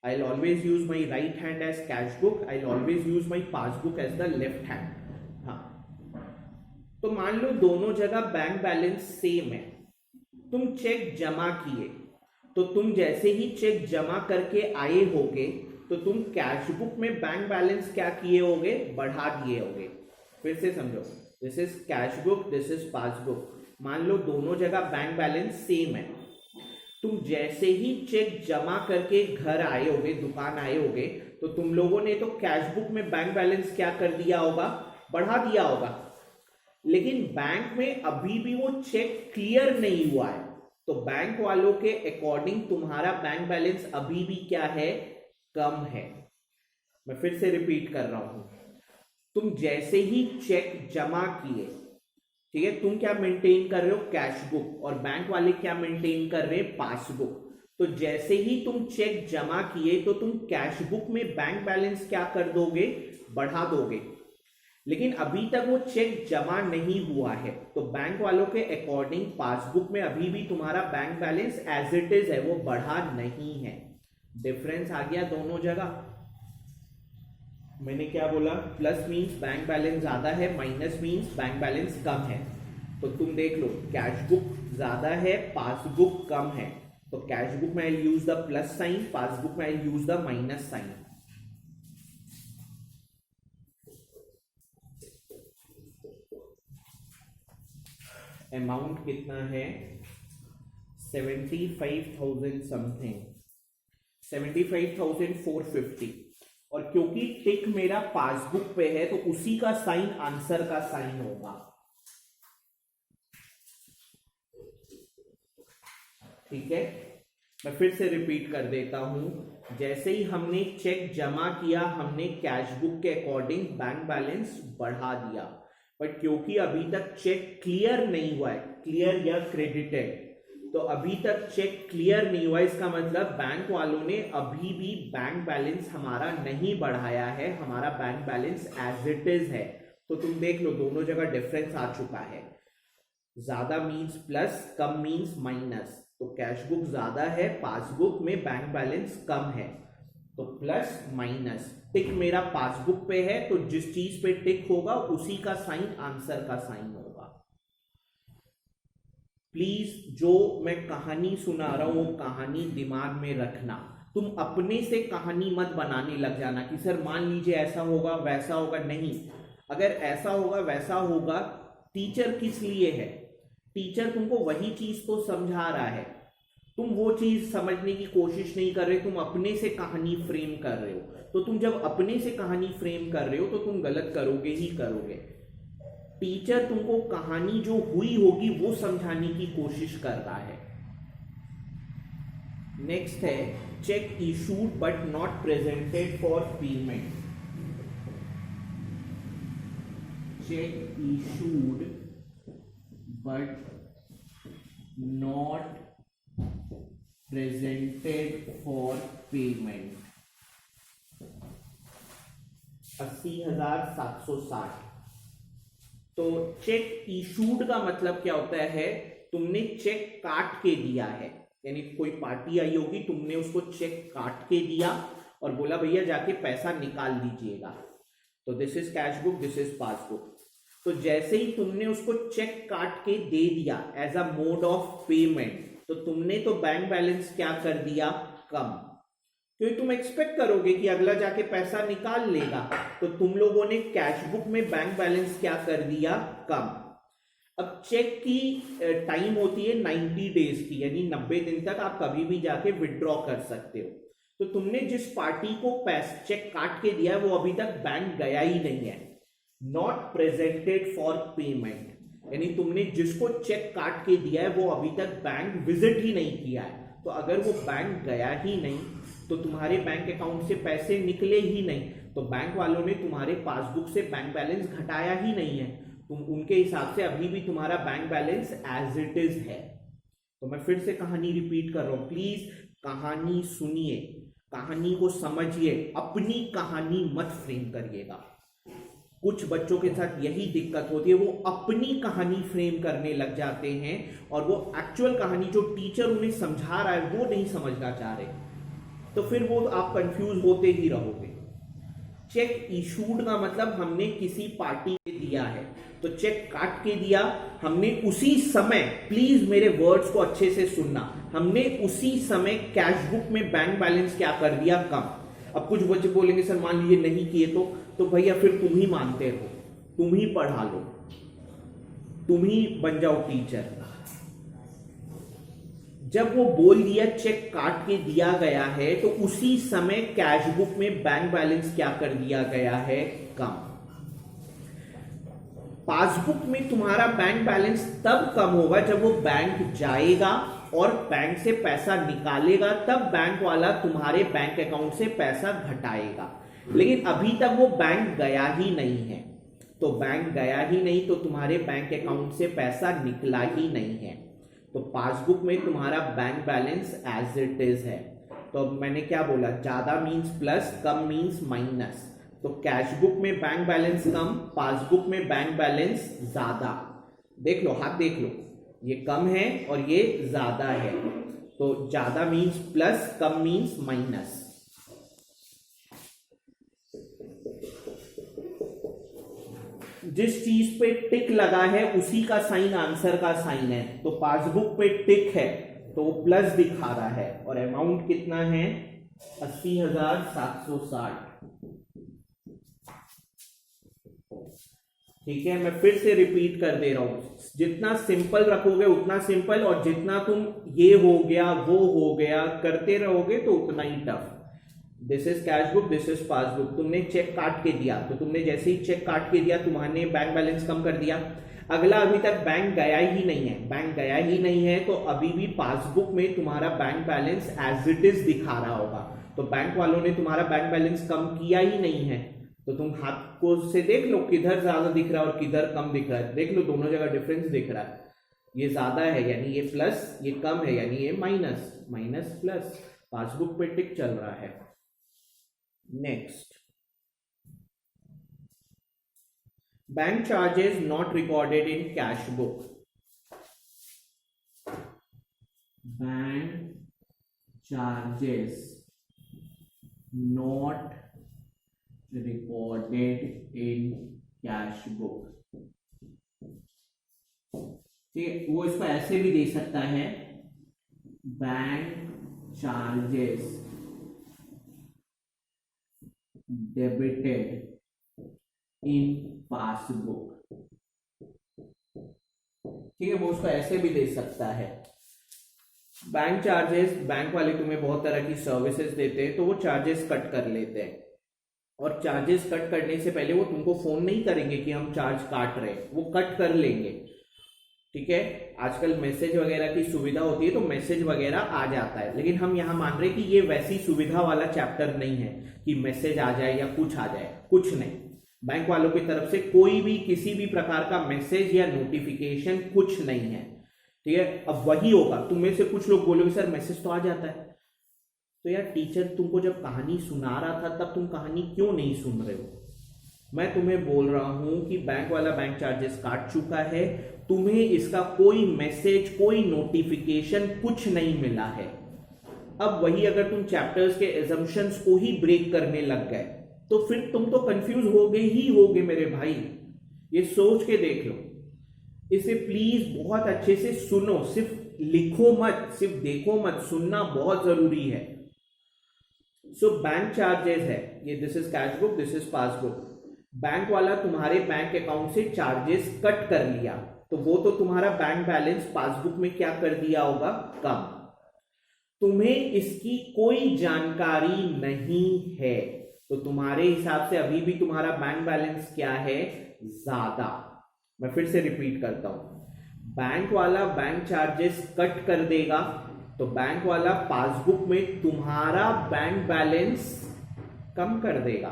I will always use my right hand as cash book, I will always use my passbook as the left hand. हाँ, तो मान लो दोनों जगह बैंक बैलेंस सेम है, तुम check जमा किए, तो तुम जैसे ही चेक जमा करके आए होगे तो तुम कैश बुक में बैंक बैलेंस क्या किए होगे, बढ़ा दिए होगे। फिर से समझो, this is cash book, this is passbook. मान लो दोनों जगह बैंक बैलेंस सेम है, तुम जैसे ही चेक जमा करके घर आए होगे, दुकान आए होगे, तो तुम लोगों ने तो कैश बुक में बैंक बैलेंस क्या कर दिया होगा, बढ़ा दिया होगा। लेकिन बैंक में अभी भी वो चेक क्लियर नहीं हुआ है, तो बैंक वालों के अकॉर्डिंग तुम्हारा बैंक बैलेंस अभी भी क्या है, कम है। मैं फिर से रिपीट कर रहा हूं, तुम जैसे ही चेक जमा किए, ठीक है, तुम क्या मेंटेन कर रहे हो, कैश बुक, और बैंक वाले क्या मेंटेन कर रहे हैं, पासबुक। तो जैसे ही तुम चेक जमा किए तो तुम कैश बुक में बैंक बैलेंस क्या कर दोगे, बढ़ा दोगे। लेकिन अभी तक वो चेक जमा नहीं हुआ है, तो बैंक वालों के अकॉर्डिंग पासबुक में अभी भी तुम्हारा bank balance as it is है, वो बढ़ा नहीं है। डिफरेंस आ गया दोनों जगह। मैंने क्या बोला, प्लस मींस बैंक बैलेंस ज्यादा है, माइनस मींस बैंक बैलेंस कम है। तो तुम देख लो, कैश बुक ज्यादा है, पासबुक कम है, तो कैश बुक में I use the plus sign, passbook में I use the minus sign. Amount कितना है, 75,000 समथिंग, 75,450। और क्योंकि टिक मेरा पासबुक पे है तो उसी का साइन आंसर का साइन होगा, ठीक है। मैं फिर से रिपीट कर देता हूं, जैसे ही हमने चेक जमा किया हमने कैश बुक के अकॉर्डिंग बैंक बैलेंस बढ़ा दिया, बट क्योंकि अभी तक चेक क्लियर नहीं हुआ है, क्लियर या क्रेडिटेड, तो अभी तक चेक क्लियर नहीं हुआ, इसका मतलब बैंक वालों ने अभी भी बैंक बैलेंस हमारा नहीं बढ़ाया है, हमारा bank balance as it is है। तो तुम देख लो दोनों जगह डिफरेंस आ चुका है, ज्यादा मीन्स प्लस, कम मीन्स माइनस। तो कैश बुक ज्यादा है, पासबुक में बैंक बैलेंस कम है, तो प्लस माइनस। टिक मेरा पासबुक पे है, तो जिस चीज पे टिक होगा उसी का साइन आंसर का साइन होगा। प्लीज जो मैं कहानी सुना रहा हूं वो कहानी दिमाग में रखना, तुम अपने से कहानी मत बनाने लग जाना कि सर मान लीजिए ऐसा होगा वैसा होगा। नहीं, अगर ऐसा होगा वैसा होगा, टीचर किस लिए है? टीचर तुमको वही चीज तो समझा रहा है, तुम वो चीज समझने की कोशिश नहीं कर रहे, तुम अपने से कहानी फ्रेम कर रहे हो। तो तुम जब अपने से कहानी फ्रेम कर रहे हो तो तुम गलत करोगे ही करोगे। टीचर तुमको कहानी जो हुई होगी वो समझाने की कोशिश कर रहा है। नेक्स्ट है check issued but not presented for payment. Check issued but not presented for payment। 80,760। तो चेक इशूड का मतलब क्या होता है? तुमने चेक काट के दिया है, यानी कोई पार्टी आई होगी, तुमने उसको चेक काट के दिया और बोला भैया जाके पैसा निकाल दीजिएगा। तो this is cash book, this is passbook. तो जैसे ही तुमने उसको चेक काट के दे दिया as a mode of payment, तो तुमने तो बैंक बैलेंस क्या कर दिया? कम। क्योंकि तुम एक्सपेक्ट करोगे कि अगला जाके पैसा निकाल लेगा, तो तुम लोगों ने कैश बुक में बैंक बैलेंस क्या कर दिया? कम। अब चेक की टाइम होती है 90 डेज की, यानी 90 दिन तक आप कभी भी जाके विड्रॉ कर सकते हो। तो तुमने जिस पार्टी को पैसा चेक काट के दिया है वो अभी तक बैंक गया ही नहीं है। नॉट प्रेजेंटेड फॉर पेमेंट, यानी तुमने जिसको चेक काट के दिया है वो अभी तक बैंक विजिट ही नहीं किया है। तो अगर वो बैंक गया ही नहीं तो तुम्हारे बैंक अकाउंट से पैसे निकले ही नहीं, तो बैंक वालों ने तुम्हारे पासबुक से बैंक बैलेंस घटाया ही नहीं है। तुम उनके हिसाब से अभी भी तुम्हारा bank balance as it is है। तो मैं फिर से कहानी रिपीट कर रहा हूं, प्लीज कहानी सुनिए, कहानी को समझिए, अपनी कहानी मत फ्रेम करिएगा। कुछ बच्चों के साथ यही दिक्कत होती है, वो अपनी कहानी फ्रेम करने लग जाते हैं और वो एक्चुअल कहानी जो टीचर उन्हें समझा रहा है वो नहीं समझना चाह रहे, तो फिर वो आप कंफ्यूज होते ही रहोगे। चेक इशूड का मतलब हमने किसी पार्टी को दिया है, तो चेक काट के दिया हमने उसी समय, प्लीज मेरे वर्ड्स को अच्छे से सुनना, हमने उसी समय कैश बुक में बैंक बैलेंस क्या कर दिया? कम। अब कुछ बच्चे बोलेंगे सर मान लीजिए नहीं किए तो भैया फिर तुम ही मानते हो, तुम ही पढ़ा लो, तुम ही बन जाओ टीचर। जब वो बोल दिया चेक काट के दिया गया है तो उसी समय कैश बुक में बैंक बैलेंस क्या कर दिया गया है? कम। पासबुक में तुम्हारा बैंक बैलेंस तब कम होगा जब वो बैंक जाएगा और बैंक से पैसा निकालेगा, तब बैंक वाला तुम्हारे बैंक अकाउंट से पैसा घटाएगा। लेकिन अभी तक वो बैंक गया ही नहीं है, तो बैंक गया ही नहीं तो तुम्हारे बैंक अकाउंट से पैसा निकला ही नहीं है, तो पासबुक में तुम्हारा bank balance as it is है। तो मैंने क्या बोला? ज्यादा मीन्स प्लस, कम मीन्स माइनस। तो कैश बुक में बैंक बैलेंस कम, पासबुक में बैंक बैलेंस ज्यादा। देख लो, हाथ देख लो, ये कम है और ये ज्यादा है। तो ज्यादा मीन्स प्लस, कम मीन्स माइनस। जिस चीज पे टिक लगा है उसी का साइन आंसर का साइन है, तो पासबुक पे टिक है तो प्लस दिखा रहा है और अमाउंट कितना है? 80,760। ठीक है, मैं फिर से रिपीट कर दे रहा हूं, जितना सिंपल रखोगे उतना सिंपल, और जितना तुम ये हो गया वो हो गया करते रहोगे तो उतना ही tough. This is cash book, this is passbook. तुमने चेक काट के दिया, तो तुमने जैसे ही चेक काट के दिया तुम्हारे बैंक बैलेंस कम कर दिया। अगला, अभी तक बैंक गया ही नहीं है, बैंक गया ही नहीं है, तो अभी भी पासबुक में तुम्हारा bank balance as it is दिखा रहा होगा। तो बैंक वालों ने तुम्हारा बैंक बैलेंस कम किया ही नहीं है, तो तुम हाथ को से देख लो किधर ज्यादा दिख रहा है और किधर कम दिख रहा है, देख लो दोनों जगह डिफरेंस दिख रहा है। ये ज्यादा है यानी ये प्लस, ये कम है यानी ये माइनस, माइनस प्लस, पासबुक पे टिक चल रहा है। Next, bank charges not recorded in cash book. Bank charges not recorded in cash book. ठीक है, वो इसको ऐसे भी दे सकता है, bank charges debited in passbook. ठीक है, वो उसको ऐसे भी दे सकता है। बैंक चार्जेस, बैंक वाले तुम्हें बहुत तरह की सर्विसेज देते हैं, तो वो चार्जेस कट कर लेते हैं, और चार्जेस कट करने से पहले वो तुमको फोन नहीं करेंगे कि हम चार्ज काट रहे हैं, वो कट कर लेंगे। ठीक है, आजकल मैसेज वगैरह की सुविधा होती है तो मैसेज वगैरह आ जाता है, लेकिन हम यहां मान रहे कि ये वैसी सुविधा वाला चैप्टर नहीं है कि मैसेज आ जाए या कुछ आ जाए, कुछ नहीं। बैंक वालों की तरफ से कोई भी किसी भी प्रकार का मैसेज या नोटिफिकेशन कुछ नहीं है। ठीक है, अब वही होगा, तुम में से कुछ लोग बोलोगे सर मैसेज तो आ जाता है, तो यार टीचर तुमको जब कहानी सुना रहा था तब तुम कहानी क्यों नहीं सुन रहे हो? मैं तुम्हें बोल रहा हूं कि बैंक वाला बैंक चार्जेस काट चुका है, तुम्हें इसका कोई मैसेज, कोई नोटिफिकेशन कुछ नहीं मिला है। अब वही अगर तुम चैप्टर्स के एजम्पशंस को ही ब्रेक करने लग गए तो फिर तुम तो कंफ्यूज हो गए ही होगे मेरे भाई। ये सोच के देख लो, इसे प्लीज बहुत अच्छे से सुनो, सिर्फ लिखो मत, सिर्फ देखो मत, सुनना बहुत जरूरी है। सो बैंक चार्जेस है ये, this is cash book, this is passbook. Bank वाला तुम्हारे बैंक अकाउंट से चार्जेस कट कर लिया, तो वो तो तुम्हारा बैंक बैलेंस पासबुक में क्या कर दिया होगा, कम। तुम्हें इसकी कोई जानकारी नहीं है, तो तुम्हारे हिसाब से अभी भी तुम्हारा बैंक बैलेंस क्या है, ज्यादा। मैं फिर से रिपीट करता हूं, बैंक वाला बैंक चार्जेस कट कर देगा, तो बैंक वाला पासबुक में तुम्हारा बैंक बैलेंस कम कर देगा।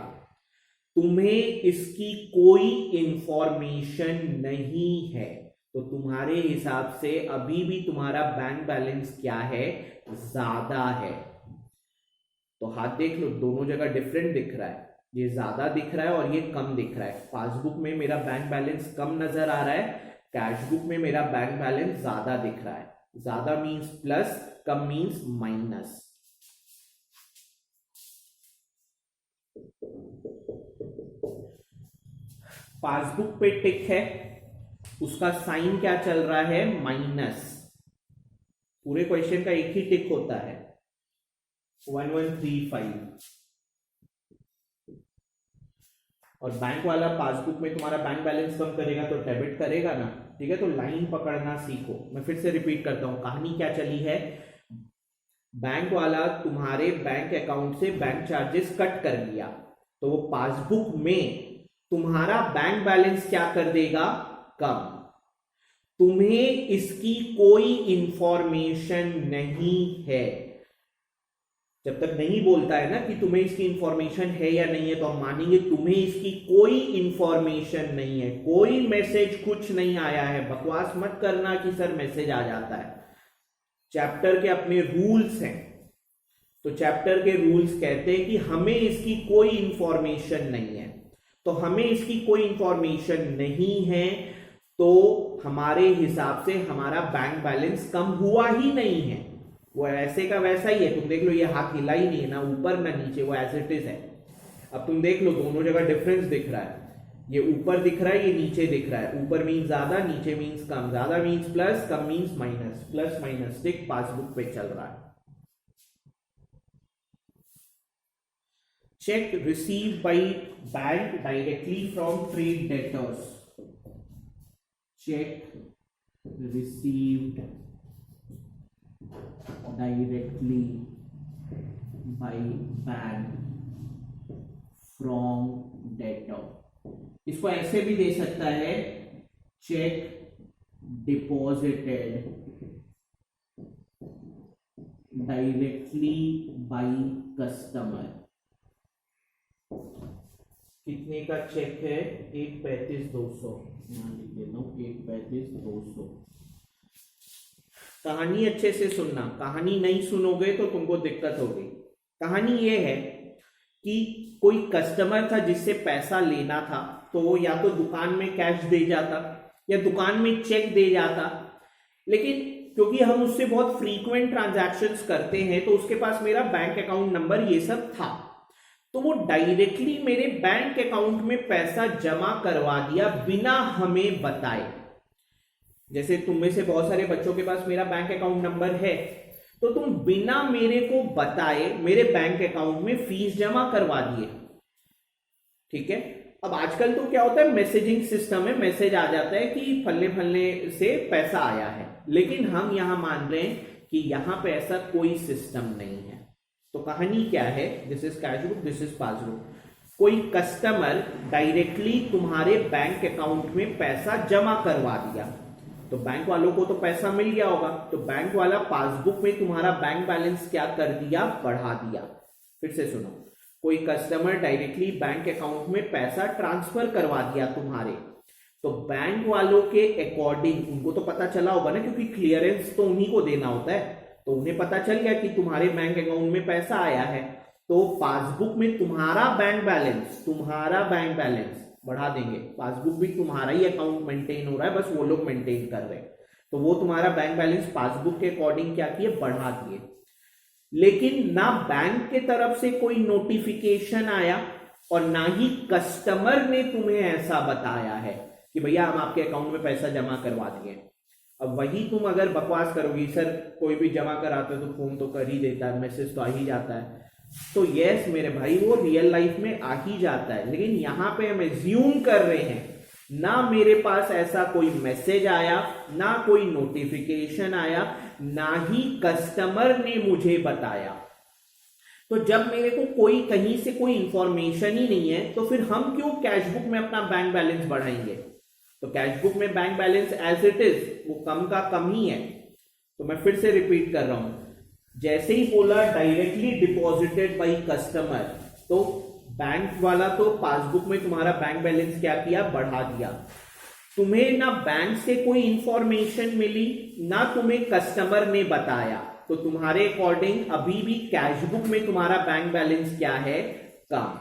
तुम्हें इसकी कोई इंफॉर्मेशन नहीं है, तो तुम्हारे हिसाब से अभी भी तुम्हारा बैंक बैलेंस क्या है, ज्यादा है। तो हाथ देख लो, दोनों जगह डिफरेंट दिख रहा है, ये ज्यादा दिख रहा है और ये कम दिख रहा है। पासबुक में मेरा बैंक बैलेंस कम नजर आ रहा है, कैश बुक में मेरा बैंक बैलेंस ज्यादा दिख रहा है। ज्यादा मींस प्लस, कम मींस माइनस। पासबुक पे टिक है, उसका साइन क्या चल रहा है, माइनस। पूरे क्वेश्चन का एक ही टिक होता है, 1135। और बैंक वाला पासबुक में तुम्हारा बैंक बैलेंस कम करेगा तो डेबिट करेगा ना। ठीक है, तो लाइन पकड़ना सीखो। मैं फिर से रिपीट करता हूं, कहानी क्या चली है, बैंक वाला तुम्हारे बैंक अकाउंट से बैंक चार्जेस कट कर लिया, तो वो पासबुक में तुम्हारा बैंक बैलेंस क्या कर देगा, कम। तुम्हें इसकी कोई इंफॉर्मेशन नहीं है। जब तक नहीं बोलता है ना कि तुम्हें इसकी इंफॉर्मेशन है या नहीं है, तो हम मानेंगे तुम्हें इसकी कोई इंफॉर्मेशन नहीं है, कोई मैसेज कुछ नहीं आया है। बकवास मत करना कि सर मैसेज आ जाता है। चैप्टर के अपने रूल्स हैं, तो चैप्टर के रूल्स कहते हैं कि हमें इसकी कोई इंफॉर्मेशन नहीं है। तो हमें इसकी कोई इंफॉर्मेशन नहीं है, तो हमारे हिसाब से हमारा बैंक बैलेंस कम हुआ ही नहीं है, वो ऐसे का वैसा ही है। तुम देख लो, ये हाथ हिला ही नहीं है, ना ऊपर ना नीचे, वो एज इट इज है। अब तुम देख लो, दोनों जगह डिफरेंस दिख रहा है, ये ऊपर दिख रहा है, ये नीचे दिख रहा है। ऊपर मीन्स ज्यादा, नीचे मीन्स कम, ज्यादा मीन्स प्लस, कम मीन्स माइनस, प्लस माइनस टिक पासबुक पे चल रहा है। Check receive by bank directly from trade debtors. Check received directly by bank from debtor. इसको ऐसे भी दे सकता है, check deposited directly by customer. कितने का चेक है? 1,35,200 यहाँ लिख देता हूँ, 1,35,200। कहानी अच्छे से सुनना, कहानी नहीं सुनोगे तो तुमको दिक्कत होगी। कहानी ये है कि कोई कस्टमर था जिससे पैसा लेना था, तो वो या तो दुकान में कैश दे जाता या दुकान में चेक दे जाता, लेकिन क्योंकि हम उससे बहुत फ्रीक्वेंट ट्रांजैक्शंस करते हैं तो उसके पास मेरा बैंक अकाउंट नंबर ये सब था, तो वो डायरेक्टली मेरे बैंक अकाउंट में पैसा जमा करवा दिया बिना हमें बताए। जैसे तुम में से बहुत सारे बच्चों के पास मेरा बैंक अकाउंट नंबर है, तो तुम बिना मेरे को बताए मेरे बैंक अकाउंट में फीस जमा करवा दिए। ठीक है, अब आजकल तो क्या होता है, मैसेजिंग सिस्टम है, मैसेज आ जाता है कि फलने फलने से पैसा आया है, लेकिन हम यहां मान रहे हैं कि यहां पे ऐसा कोई सिस्टम नहीं है। तो कहानी क्या है? This is cash book, this is passbook. कोई कस्टमर डायरेक्टली तुम्हारे बैंक अकाउंट में पैसा जमा करवा दिया, तो बैंक वालों को तो पैसा मिल गया होगा, तो बैंक वाला पासबुक में तुम्हारा बैंक बैलेंस क्या कर दिया? बढ़ा दिया। फिर से सुनो, कोई कस्टमर डायरेक्टली बैंक अकाउंट में पैसा ट्रांसफर करवा दिया तुम्हारे, तो बैंक वालों के अकॉर्डिंग उनको तो पता चला होगा ना, क्योंकि क्लियरेंस तो उन्हीं को देना होता है, तो उन्हें पता चल गया कि तुम्हारे बैंक अकाउंट में पैसा आया है, तो पासबुक में तुम्हारा बैंक बैलेंस बढ़ा देंगे। पासबुक भी तुम्हारा ही अकाउंट मेंटेन हो रहा है, बस वो लोग मेंटेन कर रहे हैं, तो वो तुम्हारा बैंक बैलेंस पासबुक के अकॉर्डिंग क्या किए? बढ़ा दिए। लेकिन ना बैंक के तरफ से कोई नोटिफिकेशन आया और ना ही कस्टमर ने तुम्हें ऐसा बताया है कि भैया हम आपके अकाउंट में पैसा जमा करवा दिए। अब वही तुम अगर बकवास करोगी, सर कोई भी जमा कराते हो तो फोन तो कर ही देता है, मैसेज तो आ ही जाता है, तो यस मेरे भाई वो रियल लाइफ में आ ही जाता है, लेकिन यहां पे हम एज्यूम कर रहे हैं ना मेरे पास ऐसा कोई मैसेज आया, ना कोई नोटिफिकेशन आया, ना ही कस्टमर ने मुझे बताया। तो जब मेरे को कोई कहीं से कोई इंफॉर्मेशन ही नहीं है, तो फिर हम क्यों कैश बुक में अपना बैंक बैलेंस बढ़ाएंगे? तो कैश बुक में bank balance as it is वो कम का कम ही है। तो मैं फिर से रिपीट कर रहा हूं, जैसे ही बोला डायरेक्टली डिपॉजिटेड बाय कस्टमर, तो बैंक वाला तो पासबुक में तुम्हारा बैंक बैलेंस क्या किया? बढ़ा दिया। तुम्हें ना बैंक से कोई इंफॉर्मेशन मिली, ना तुम्हें कस्टमर ने बताया, तो तुम्हारे अकॉर्डिंग अभी भी कैश बुक में तुम्हारा बैंक बैलेंस क्या है? कम।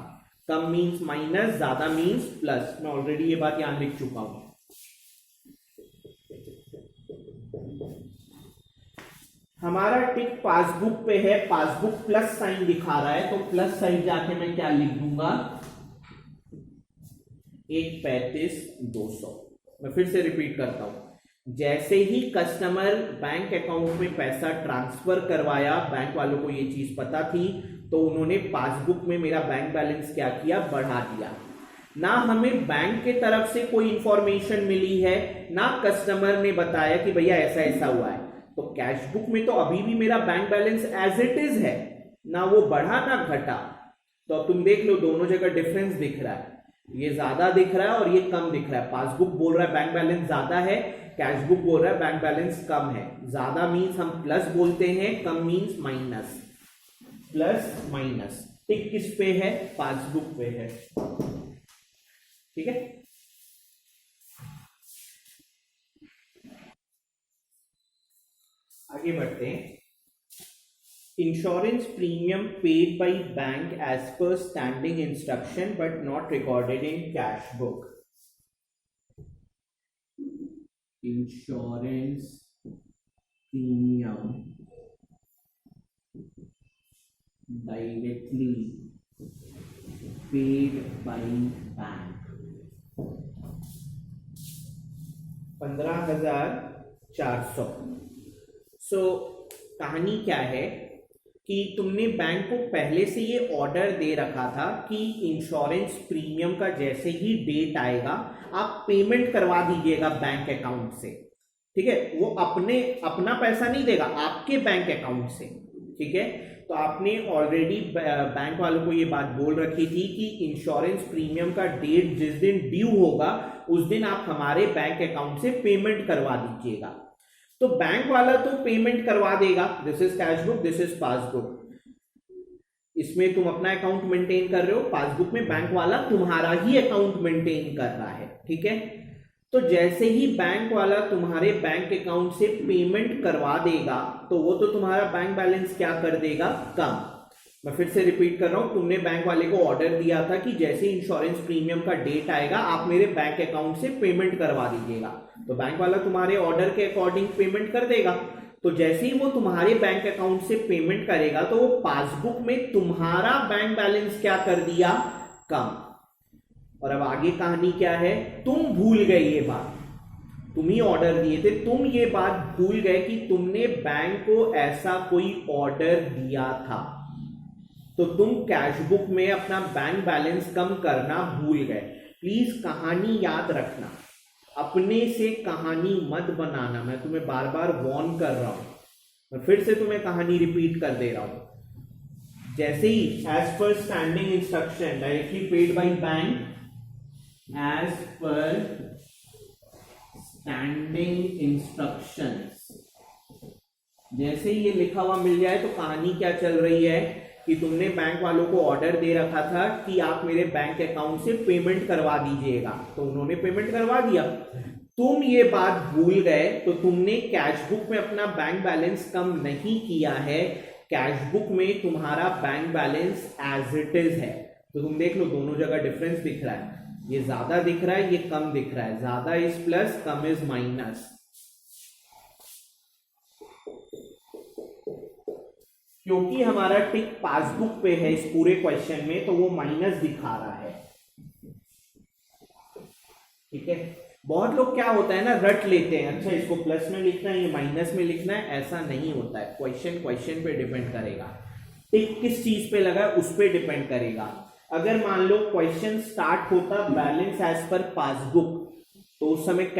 कम मींस माइनस, ज्यादा मींस प्लस। मैं ऑलरेडी ये बात यहां लिख चुका हूं। हमारा टिक पासबुक पे है, पासबुक प्लस साइन दिखा रहा है, तो प्लस साइन जाके मैं क्या लिख दूंगा? 1,35,200। मैं फिर से रिपीट करता हूं, जैसे ही कस्टमर बैंक अकाउंट में पैसा ट्रांसफर करवाया, बैंक वालों को ये चीज पता थी, तो उन्होंने पासबुक में मेरा बैंक बैलेंस क्या किया? बढ़ा दिया। ना हमें बैंक के तरफ से कोई इंफॉर्मेशन मिली है, ना कस्टमर ने बताया कि भैया ऐसा ऐसा हुआ है, तो कैश बुक में तो अभी भी मेरा bank balance as it is है, ना वो बढ़ा ना घटा। तो अब तुम देख लो, दोनों जगह डिफरेंस दिख रहा है, ये ज्यादा दिख रहा है और ये कम दिख रहा है। पासबुक बोल रहा है बैंक बैलेंस ज्यादा है, कैश बुक बोल रहा है बैंक बैलेंस कम है। ज्यादा मीन्स हम प्लस बोलते हैं, कम मीन्स माइनस। प्लस माइनस टिक किस पे है? पासबुक पे है। ठीक है, आगे बढ़ते हैं। Insurance premium paid by bank as per standing instruction but not recorded in cash book. Insurance premium directly paid by bank 15,400। So कहानी क्या है कि तुमने बैंक को पहले से ये ऑर्डर दे रखा था कि इंश्योरेंस प्रीमियम का जैसे ही डेट आएगा आप पेमेंट करवा दीजिएगा बैंक अकाउंट से। ठीक है, वो अपना पैसा नहीं देगा, आपके बैंक अकाउंट से। ठीक है, तो आपने ऑलरेडी बैंक वालों को ये बात बोल रखी थी कि इंश्योरेंस प्रीमियम का डेट जिस दिन ड्यू होगा उस दिन आप हमारे बैंक अकाउंट से पेमेंट करवा दीजिएगा। तो बैंक वाला तो पेमेंट करवा देगा, this is cash book, this is passbook. इसमें तुम अपना अकाउंट मेंटेन कर रहे हो, पासबुक में बैंक वाला तुम्हारा ही अकाउंट मेंटेन कर रहा है, ठीक है। तो जैसे ही बैंक वाला तुम्हारे बैंक अकाउंट से पेमेंट करवा देगा तो वो तो तुम्हारा बैंक बैलेंस क्या कर देगा, कम। मैं फिर से रिपीट कर रहा हूं, तुमने बैंक वाले को ऑर्डर दिया था कि जैसे इंश्योरेंस प्रीमियम का डेट आएगा आप मेरे बैंक अकाउंट से पेमेंट करवा दीजिएगा, तो बैंक वाला तुम्हारे ऑर्डर के अकॉर्डिंग पेमेंट कर देगा। तो जैसे ही वो तुम्हारे बैंक अकाउंट से पेमेंट करेगा तो वो पासबुक में तुम्हारा बैंक बैलेंस क्या कर दिया, कम। और अब आगे कहानी क्या है, तुम भूल गए ये बात, तुम ही ऑर्डर दिए थे, तुम ये बात भूल गए कि तुमने बैंक को ऐसा कोई ऑर्डर दिया था, तो तुम कैश बुक में अपना बैंक बैलेंस कम करना भूल गए। प्लीज कहानी याद रखना, अपने से कहानी मत बनाना, मैं तुम्हें बार बार वार्न कर रहा हूं, मैं फिर से तुम्हें कहानी रिपीट कर दे रहा हूं। जैसे ही as per standing instruction directly paid by bank, as per standing instructions, जैसे ही ये लिखा हुआ मिल जाए तो कहानी क्या चल रही है कि तुमने बैंक वालों को ऑर्डर दे रखा था कि आप मेरे बैंक अकाउंट से पेमेंट करवा दीजिएगा, तो उन्होंने पेमेंट करवा दिया। तुम ये बात भूल गए तो तुमने कैश बुक में अपना बैंक बैलेंस कम नहीं किया है, कैश बुक में तुम्हारा bank balance as it is है। तो तुम देख लो दोनों जगह डिफरेंस दिख रहा है, ये ज्यादा दिख रहा है, ये कम दिख रहा है, ज्यादा is plus, come is minus. क्योंकि हमारा टिक पासबुक पे है इस पूरे क्वेश्चन में तो वो माइनस दिखा रहा है, ठीक है। बहुत लोग क्या होता है ना, रट लेते हैं, अच्छा इसको प्लस में लिखना है, ये माइनस में लिखना है, ऐसा नहीं होता है। क्वेश्चन पे डिपेंड करेगा, टिक किस चीज पे लगा है उस पे डिपेंड करेगा। अगर मान लो क्वेश्चन स्टार्ट होता बैलेंस एज पर पासबुक, तो उस समय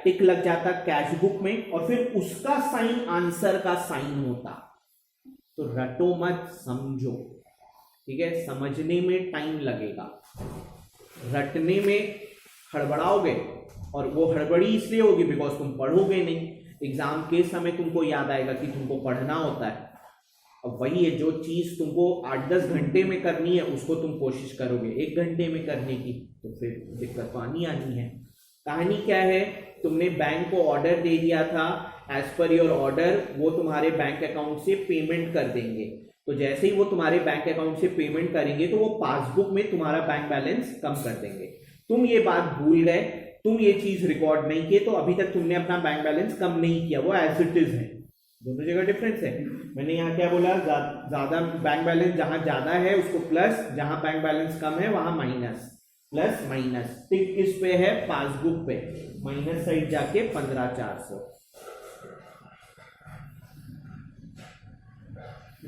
टिक लग जाता कैश बुक में और फिर उसका साइन आंसर का साइन होता। तो रटो मत, समझो, ठीक है। समझने में टाइम लगेगा, रटने में हड़बड़ाओगे, और वो हड़बड़ी इसलिए होगी बिकॉज तुम पढ़ोगे नहीं। एग्जाम के समय तुमको याद आएगा कि तुमको पढ़ना होता है, अब वही है जो चीज तुमको 8-10 घंटे में करनी है उसको तुम कोशिश करोगे 1 घंटे में करने की, तो फिर दिक्कत तो आनी है। कहानी क्या है, तुमने बैंक को ऑर्डर दे दिया था, एज पर योर ऑर्डर वो तुम्हारे बैंक अकाउंट से पेमेंट कर देंगे। तो जैसे ही वो तुम्हारे बैंक अकाउंट से पेमेंट करेंगे तो वो पासबुक में तुम्हारा बैंक बैलेंस कम कर देंगे। तुम ये बात भूल गए, तुम ये चीज रिकॉर्ड नहीं किए, तो अभी तक तुमने अपना बैंक बैलेंस कम नहीं किया, वो एज इट इज है। दोनों जगह डिफरेंस है। मैंने यहाँ क्या बोला, ज्यादा बैंक बैलेंस जहां ज्यादा है उसको प्लस, जहां बैंक बैलेंस कम है वहां माइनस, प्लस माइनस। टिक किस पे है, पासबुक पे, माइनस साइड जाके 15,400।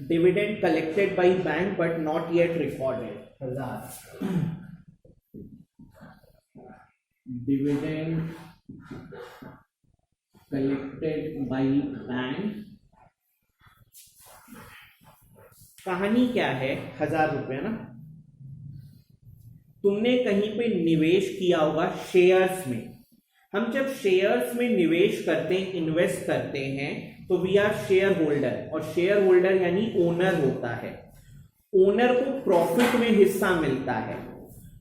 Dividend collected by bank but not yet recorded, 1000। Dividend collected by bank, कहानी क्या है, 1000 रुपये ना। तुमने कहीं पे निवेश किया होगा शेयर्स में। हम जब शेयर्स में निवेश करते हैं, इन्वेस्ट करते हैं, तो वी आर शेयर होल्डर, और शेयर होल्डर यानी ओनर होता है। ओनर को प्रॉफिट में हिस्सा मिलता है,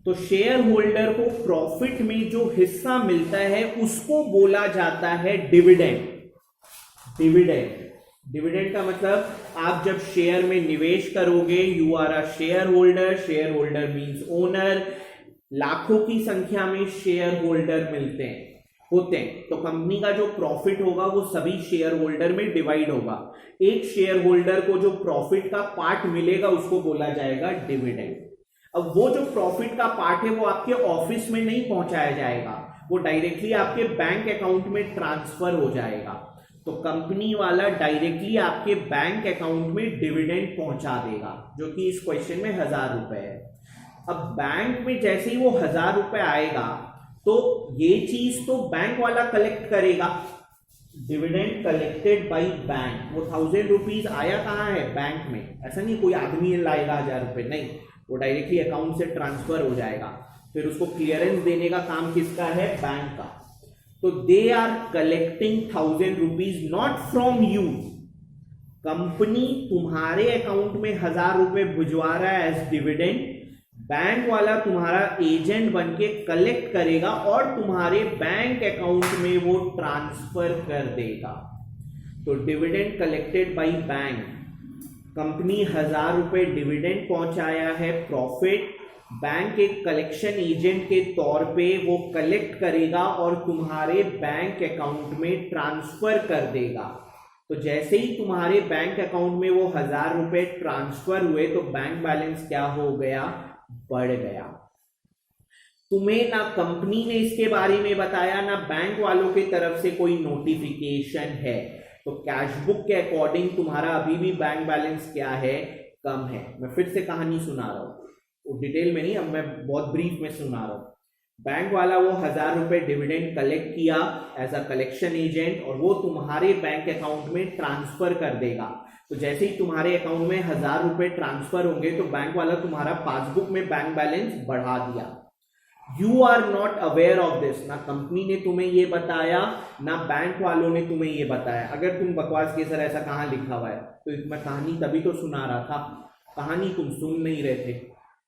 तो शेयर होल्डर को प्रॉफिट में जो हिस्सा मिलता है उसको बोला जाता है डिविडेंड। डिविडेंड का मतलब आप जब शेयर में निवेश करोगे, you are a shareholder, shareholder means owner. लाखों की संख्या में शेयर होल्डर होते हैं, तो कंपनी का जो प्रॉफिट होगा वो सभी शेयर होल्डर में डिवाइड होगा। एक शेयर होल्डर को जो प्रॉफिट का पार्ट मिलेगा उसको बोला जाएगा डिविडेंड। अब वो जो प्रॉफिट का पार्ट है वो आपके ऑफिस में नहीं पहुंचाया जाएगा, वो डायरेक्टली आपके बैंक अकाउंट में ट्रांसफर हो जाएगा। तो कंपनी वाला डायरेक्टली आपके बैंक अकाउंट में डिविडेंड पहुंचा देगा, जो कि इस क्वेश्चन में 1000 रुपए है। अब बैंक में जैसे ही वो 1000 रुपए आएगा तो ये चीज तो बैंक वाला कलेक्ट करेगा, डिविडेंड कलेक्टेड बाय बैंक। वो 1000 रुपीज आया कहाँ है, बैंक में। ऐसा नहीं कोई आदमी लाएगा 1000 रुपए, नहीं, वो डायरेक्टली अकाउंट से ट्रांसफर हो जाएगा। फिर उसको क्लियरेंस देने का काम किसका है? बैंक का। तो they are collecting 1000 rupees not from you, company तुम्हारे अकाउंट में 1000 रुपए भिजवा रहा है एज डिविडेंड, बैंक वाला तुम्हारा एजेंट बनके कलेक्ट करेगा और तुम्हारे बैंक अकाउंट में वो ट्रांसफर कर देगा। तो dividend collected by bank, company 1000 रुपए डिविडेंड पहुंचाया है, प्रॉफिट बैंक एक कलेक्शन एजेंट के तौर पे वो कलेक्ट करेगा और तुम्हारे बैंक अकाउंट में ट्रांसफर कर देगा। तो जैसे ही तुम्हारे बैंक अकाउंट में वो 1000 रुपए ट्रांसफर हुए तो बैंक बैलेंस क्या हो गया? बढ़ गया। तुम्हें ना कंपनी ने इसके बारे में बताया, ना बैंक वालों की तरफ से कोई नोटिफिकेशन है। तो कैश बुक के अकॉर्डिंग तुम्हारा अभी भी बैंक बैलेंस क्या है? कम है। मैं फिर से कहानी सुना रहा हूँ, डिटेल में नहीं, अब मैं बहुत ब्रीफ में सुना रहा हूँ। बैंक वाला वो 1000 रुपए डिविडेंड कलेक्ट किया एज अ कलेक्शन एजेंट और वो तुम्हारे बैंक अकाउंट में ट्रांसफर कर देगा। तो जैसे ही तुम्हारे अकाउंट में 1000 रुपए ट्रांसफर होंगे तो बैंक वाला तुम्हारा पासबुक में बैंक बैलेंस बढ़ा दिया। You are not aware of this, ना कंपनी ने तुम्हें ये बताया ना बैंक वालों ने तुम्हें ये बताया। अगर तुम बकवास के सर ऐसा कहाँ लिखा हुआ है, तो मैं कहानी तभी तो सुना रहा था, कहानी तुम सुन नहीं रहे थे।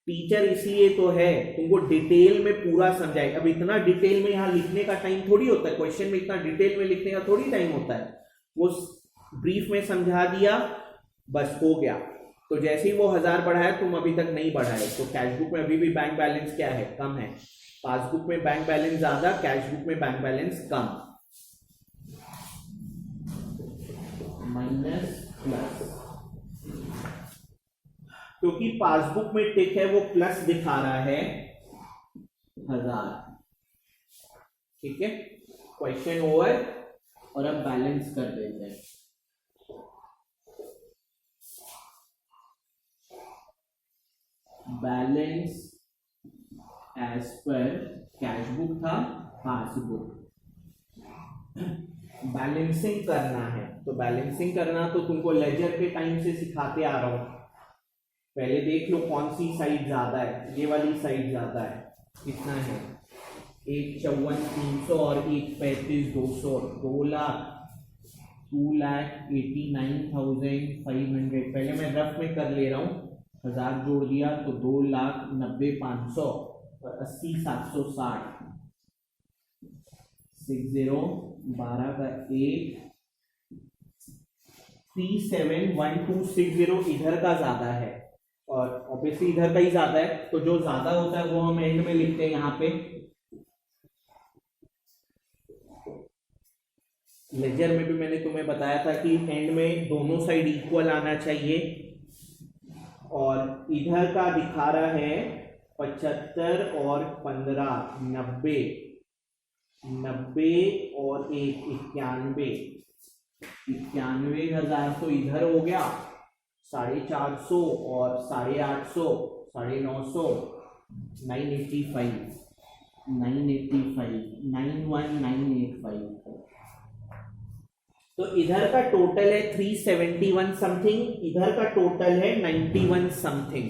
टीचर इसलिए तो है तुमको डिटेल में पूरा समझाए। अब इतना डिटेल में यहाँ लिखने का टाइम थोड़ी होता है, क्वेश्चन में इतना डिटेल में लिखने का थोड़ी टाइम होता है। वो ब्रीफ में समझा दिया, बस हो गया। तो जैसे ही वो 1000 बढ़ाया, तुम अभी तक नहीं बढ़ाए, तो कैश बुक में अभी भी बैंक बैलेंस क्या है? कम है। पासबुक में बैंक बैलेंस ज्यादा, कैश बुक में बैंक बैलेंस कम। माइनस प्लस, क्योंकि पासबुक में टिक है वो प्लस दिखा रहा है 1000। ठीक है, क्वेश्चन ओवर। और अब बैलेंस कर देते हैं। Balance as per cash book था, पासबुक। बैलेंसिंग करना है, तो बैलेंसिंग करना तो तुमको लेजर के टाइम से सिखाते आ रहा हूं। पहले देख लो कौन सी साइड ज्यादा है, ये वाली साइड ज्यादा है। कितना है? 1,54,300 और 1,35,200, 2,89,500। पहले मैं रफ में कर ले रहा हूँ, 1000 जोड़ दिया तो 2,90,500 और 80,760, 60 12 का 1, 371260 इधर का ज्यादा है और ऑब्वियसली इधर का ही ज्यादा है। तो जो ज्यादा होता है वो हम एंड में लिखते हैं। यहाँ पे लेजर में भी मैंने तुम्हें बताया था कि एंड में दोनों साइड इक्वल आना चाहिए। और इधर का दिखा रहा है 75 और 15, 90, 90 और 1, 91,000 तो इधर हो गया, 450 और 850, 950, 985, 91,985। तो इधर का टोटल है 371 समथिंग, इधर का टोटल है 91 समथिंग।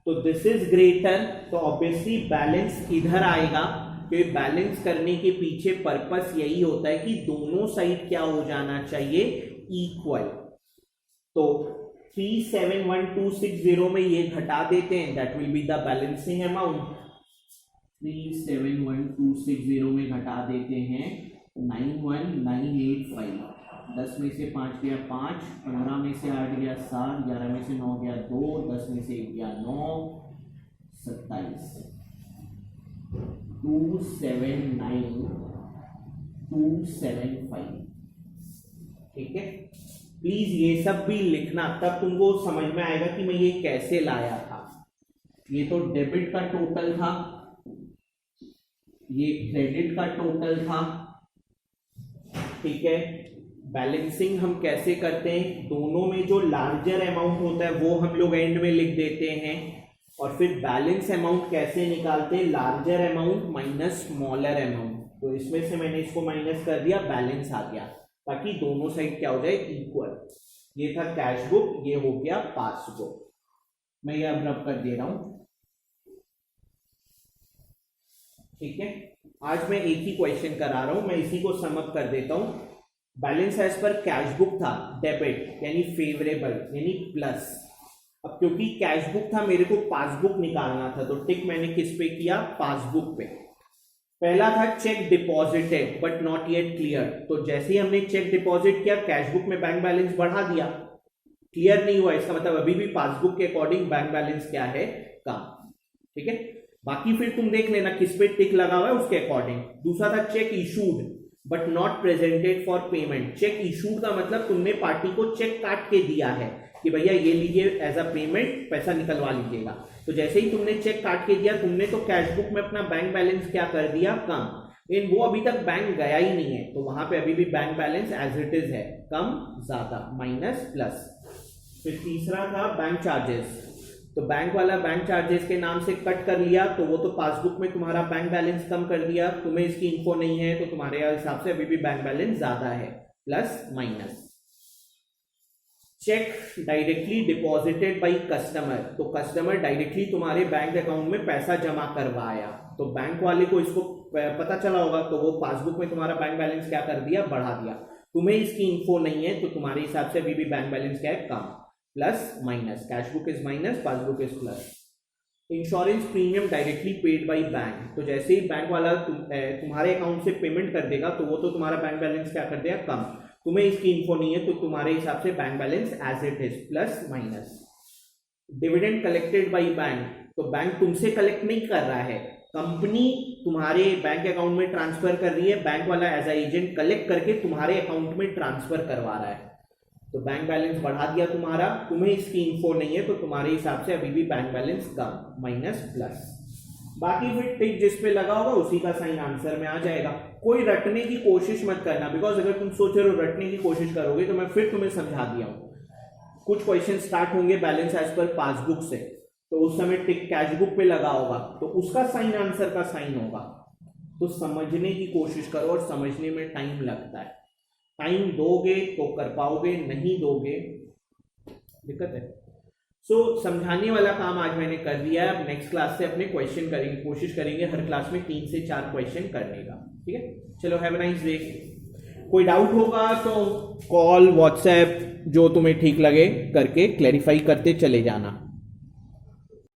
तो दिस इज ग्रेटर, तो ऑब्वियसली बैलेंस इधर आएगा, क्योंकि बैलेंस करने के पीछे पर्पस यही होता है कि दोनों साइड क्या हो जाना चाहिए? इक्वल। तो 371,260 में ये घटा देते हैं, that will be the balancing amount. 371,260 में घटा देते हैं 91,985। 10 में से 5 गया 5, 15 में से 8 गया 7, 11 में से 9 गया 2, 10 में से 1 गया 9, 27, 279,275। ठीक है, प्लीज ये सब भी लिखना, तब तुमको समझ में आएगा कि मैं ये कैसे लाया था। ये तो डेबिट का टोटल था, ये क्रेडिट का टोटल था। ठीक है, बैलेंसिंग हम कैसे करते हैं? दोनों में जो लार्जर अमाउंट होता है वो हम लोग एंड में लिख देते हैं। और फिर बैलेंस अमाउंट कैसे निकालते हैं? Larger amount minus smaller amount. तो इसमें से मैंने इसको माइनस कर दिया, बैलेंस आ गया, ताकि दोनों साइड क्या हो जाए? इक्वल। ये था कैश बुक, ये हो गया पासबुक। मैं ये अब रब कर दे रहा हूं। ठीक है, आज मैं एक ही क्वेश्चन करा रहा हूं, मैं इसी को सम अप कर देता हूं। Balance as per cash book था डेबिट यानी फेवरेबल यानी प्लस। अब क्योंकि कैश बुक था मेरे को पासबुक निकालना था, तो टिक मैंने किस पे किया, पासबुक पे। पहला था check deposited but not yet clear, तो जैसे ही हमने चेक डिपॉजिट किया कैश बुक में बैंक बैलेंस बढ़ा दिया, क्लियर नहीं हुआ, इसका मतलब अभी भी पासबुक के अकॉर्डिंग बैंक बैलेंस क्या है, कम। ठीक है, बाकी फिर तुम देख लेना किस पे टिक लगा हुआ है उसके अकॉर्डिंग। दूसरा था check issued but not presented for payment. Check issued का मतलब तुमने पार्टी को चेक काट के दिया है कि भैया ये लीजिए एज अ पेमेंट, पैसा निकलवा लीजिएगा। तो जैसे ही तुमने चेक काट के दिया, तुमने तो कैश बुक में अपना बैंक बैलेंस क्या कर दिया, कम। लेकिन वो अभी तक बैंक गया ही नहीं है, तो वहां पे अभी भी bank balance as it is है, कम ज्यादा, माइनस प्लस। फिर तीसरा था बैंक चार्जेस, तो बैंक वाला बैंक चार्जेस के नाम से कट कर लिया, तो वो तो पासबुक में तुम्हारा बैंक बैलेंस कम कर दिया, तुम्हें इसकी इन्फो नहीं है, तो तुम्हारे हिसाब से अभी भी बैंक बैलेंस ज्यादा है, plus minus. Cheque directly deposited by customer, तो कस्टमर डायरेक्टली तुम्हारे बैंक अकाउंट में पैसा जमा करवाया, तो बैंक वाले को इसको पता चला होगा, तो वो पासबुक में तुम्हारा बैंक बैलेंस क्या कर दिया, बढ़ा दिया। तुम्हें इसकी इन्फो नहीं है, तो तुम्हारे हिसाब से अभी भी बैंक बैलेंस क्या है, कम, plus minus. Cash book is minus, passbook is plus. Insurance premium directly paid by bank, तो जैसे ही बैंक वाला तुम्हारे अकाउंट से पेमेंट कर देगा, तो वो तो तुम्हारा बैंक बैलेंस क्या कर देगा, कम। तुम्हें इसकी इन्फो नहीं है, तो तुम्हारे हिसाब से bank balance as it is, plus minus. Dividend collected by bank, तो बैंक तुमसे कलेक्ट नहीं कर रहा है, कंपनी तुम्हारे बैंक अकाउंट में ट्रांसफर कर रही है, बैंक वाला एज अ एजेंट कलेक्ट करके तुम्हारे अकाउंट में ट्रांसफर करवा रहा है, तो बैंक बैलेंस बढ़ा दिया तुम्हारा। तुम्हें इसकी इन्फो नहीं है, तो तुम्हारे हिसाब से अभी भी बैंक बैलेंस कम, माइनस प्लस। बाकी फिर टिक जिस पे लगा होगा उसी का साइन आंसर में आ जाएगा। कोई रटने की कोशिश मत करना, बिकॉज अगर तुम सोच रहे हो रटने की कोशिश करोगे तो मैं फिर तुम्हें समझा दिया हूं। कुछ क्वेश्चन स्टार्ट होंगे बैलेंस एज पर पासबुक से, तो उस समय टिक कैश बुक पे लगा होगा, तो उसका साइन आंसर का साइन होगा। तो समझने की कोशिश करो, और समझने में टाइम लगता है। टाइम दोगे तो कर पाओगे, नहीं दोगे दिक्कत है। समझाने वाला काम आज मैंने कर दिया है। अब नेक्स्ट क्लास से अपने क्वेश्चन करेंगे, कोशिश करेंगे हर क्लास में 3 से 4 क्वेश्चन करने का। ठीक है, चलो हैव अ नाइस डे। कोई डाउट होगा तो कॉल, व्हाट्सएप, जो तुम्हें ठीक लगे करके क्लैरिफाई करते चले जाना।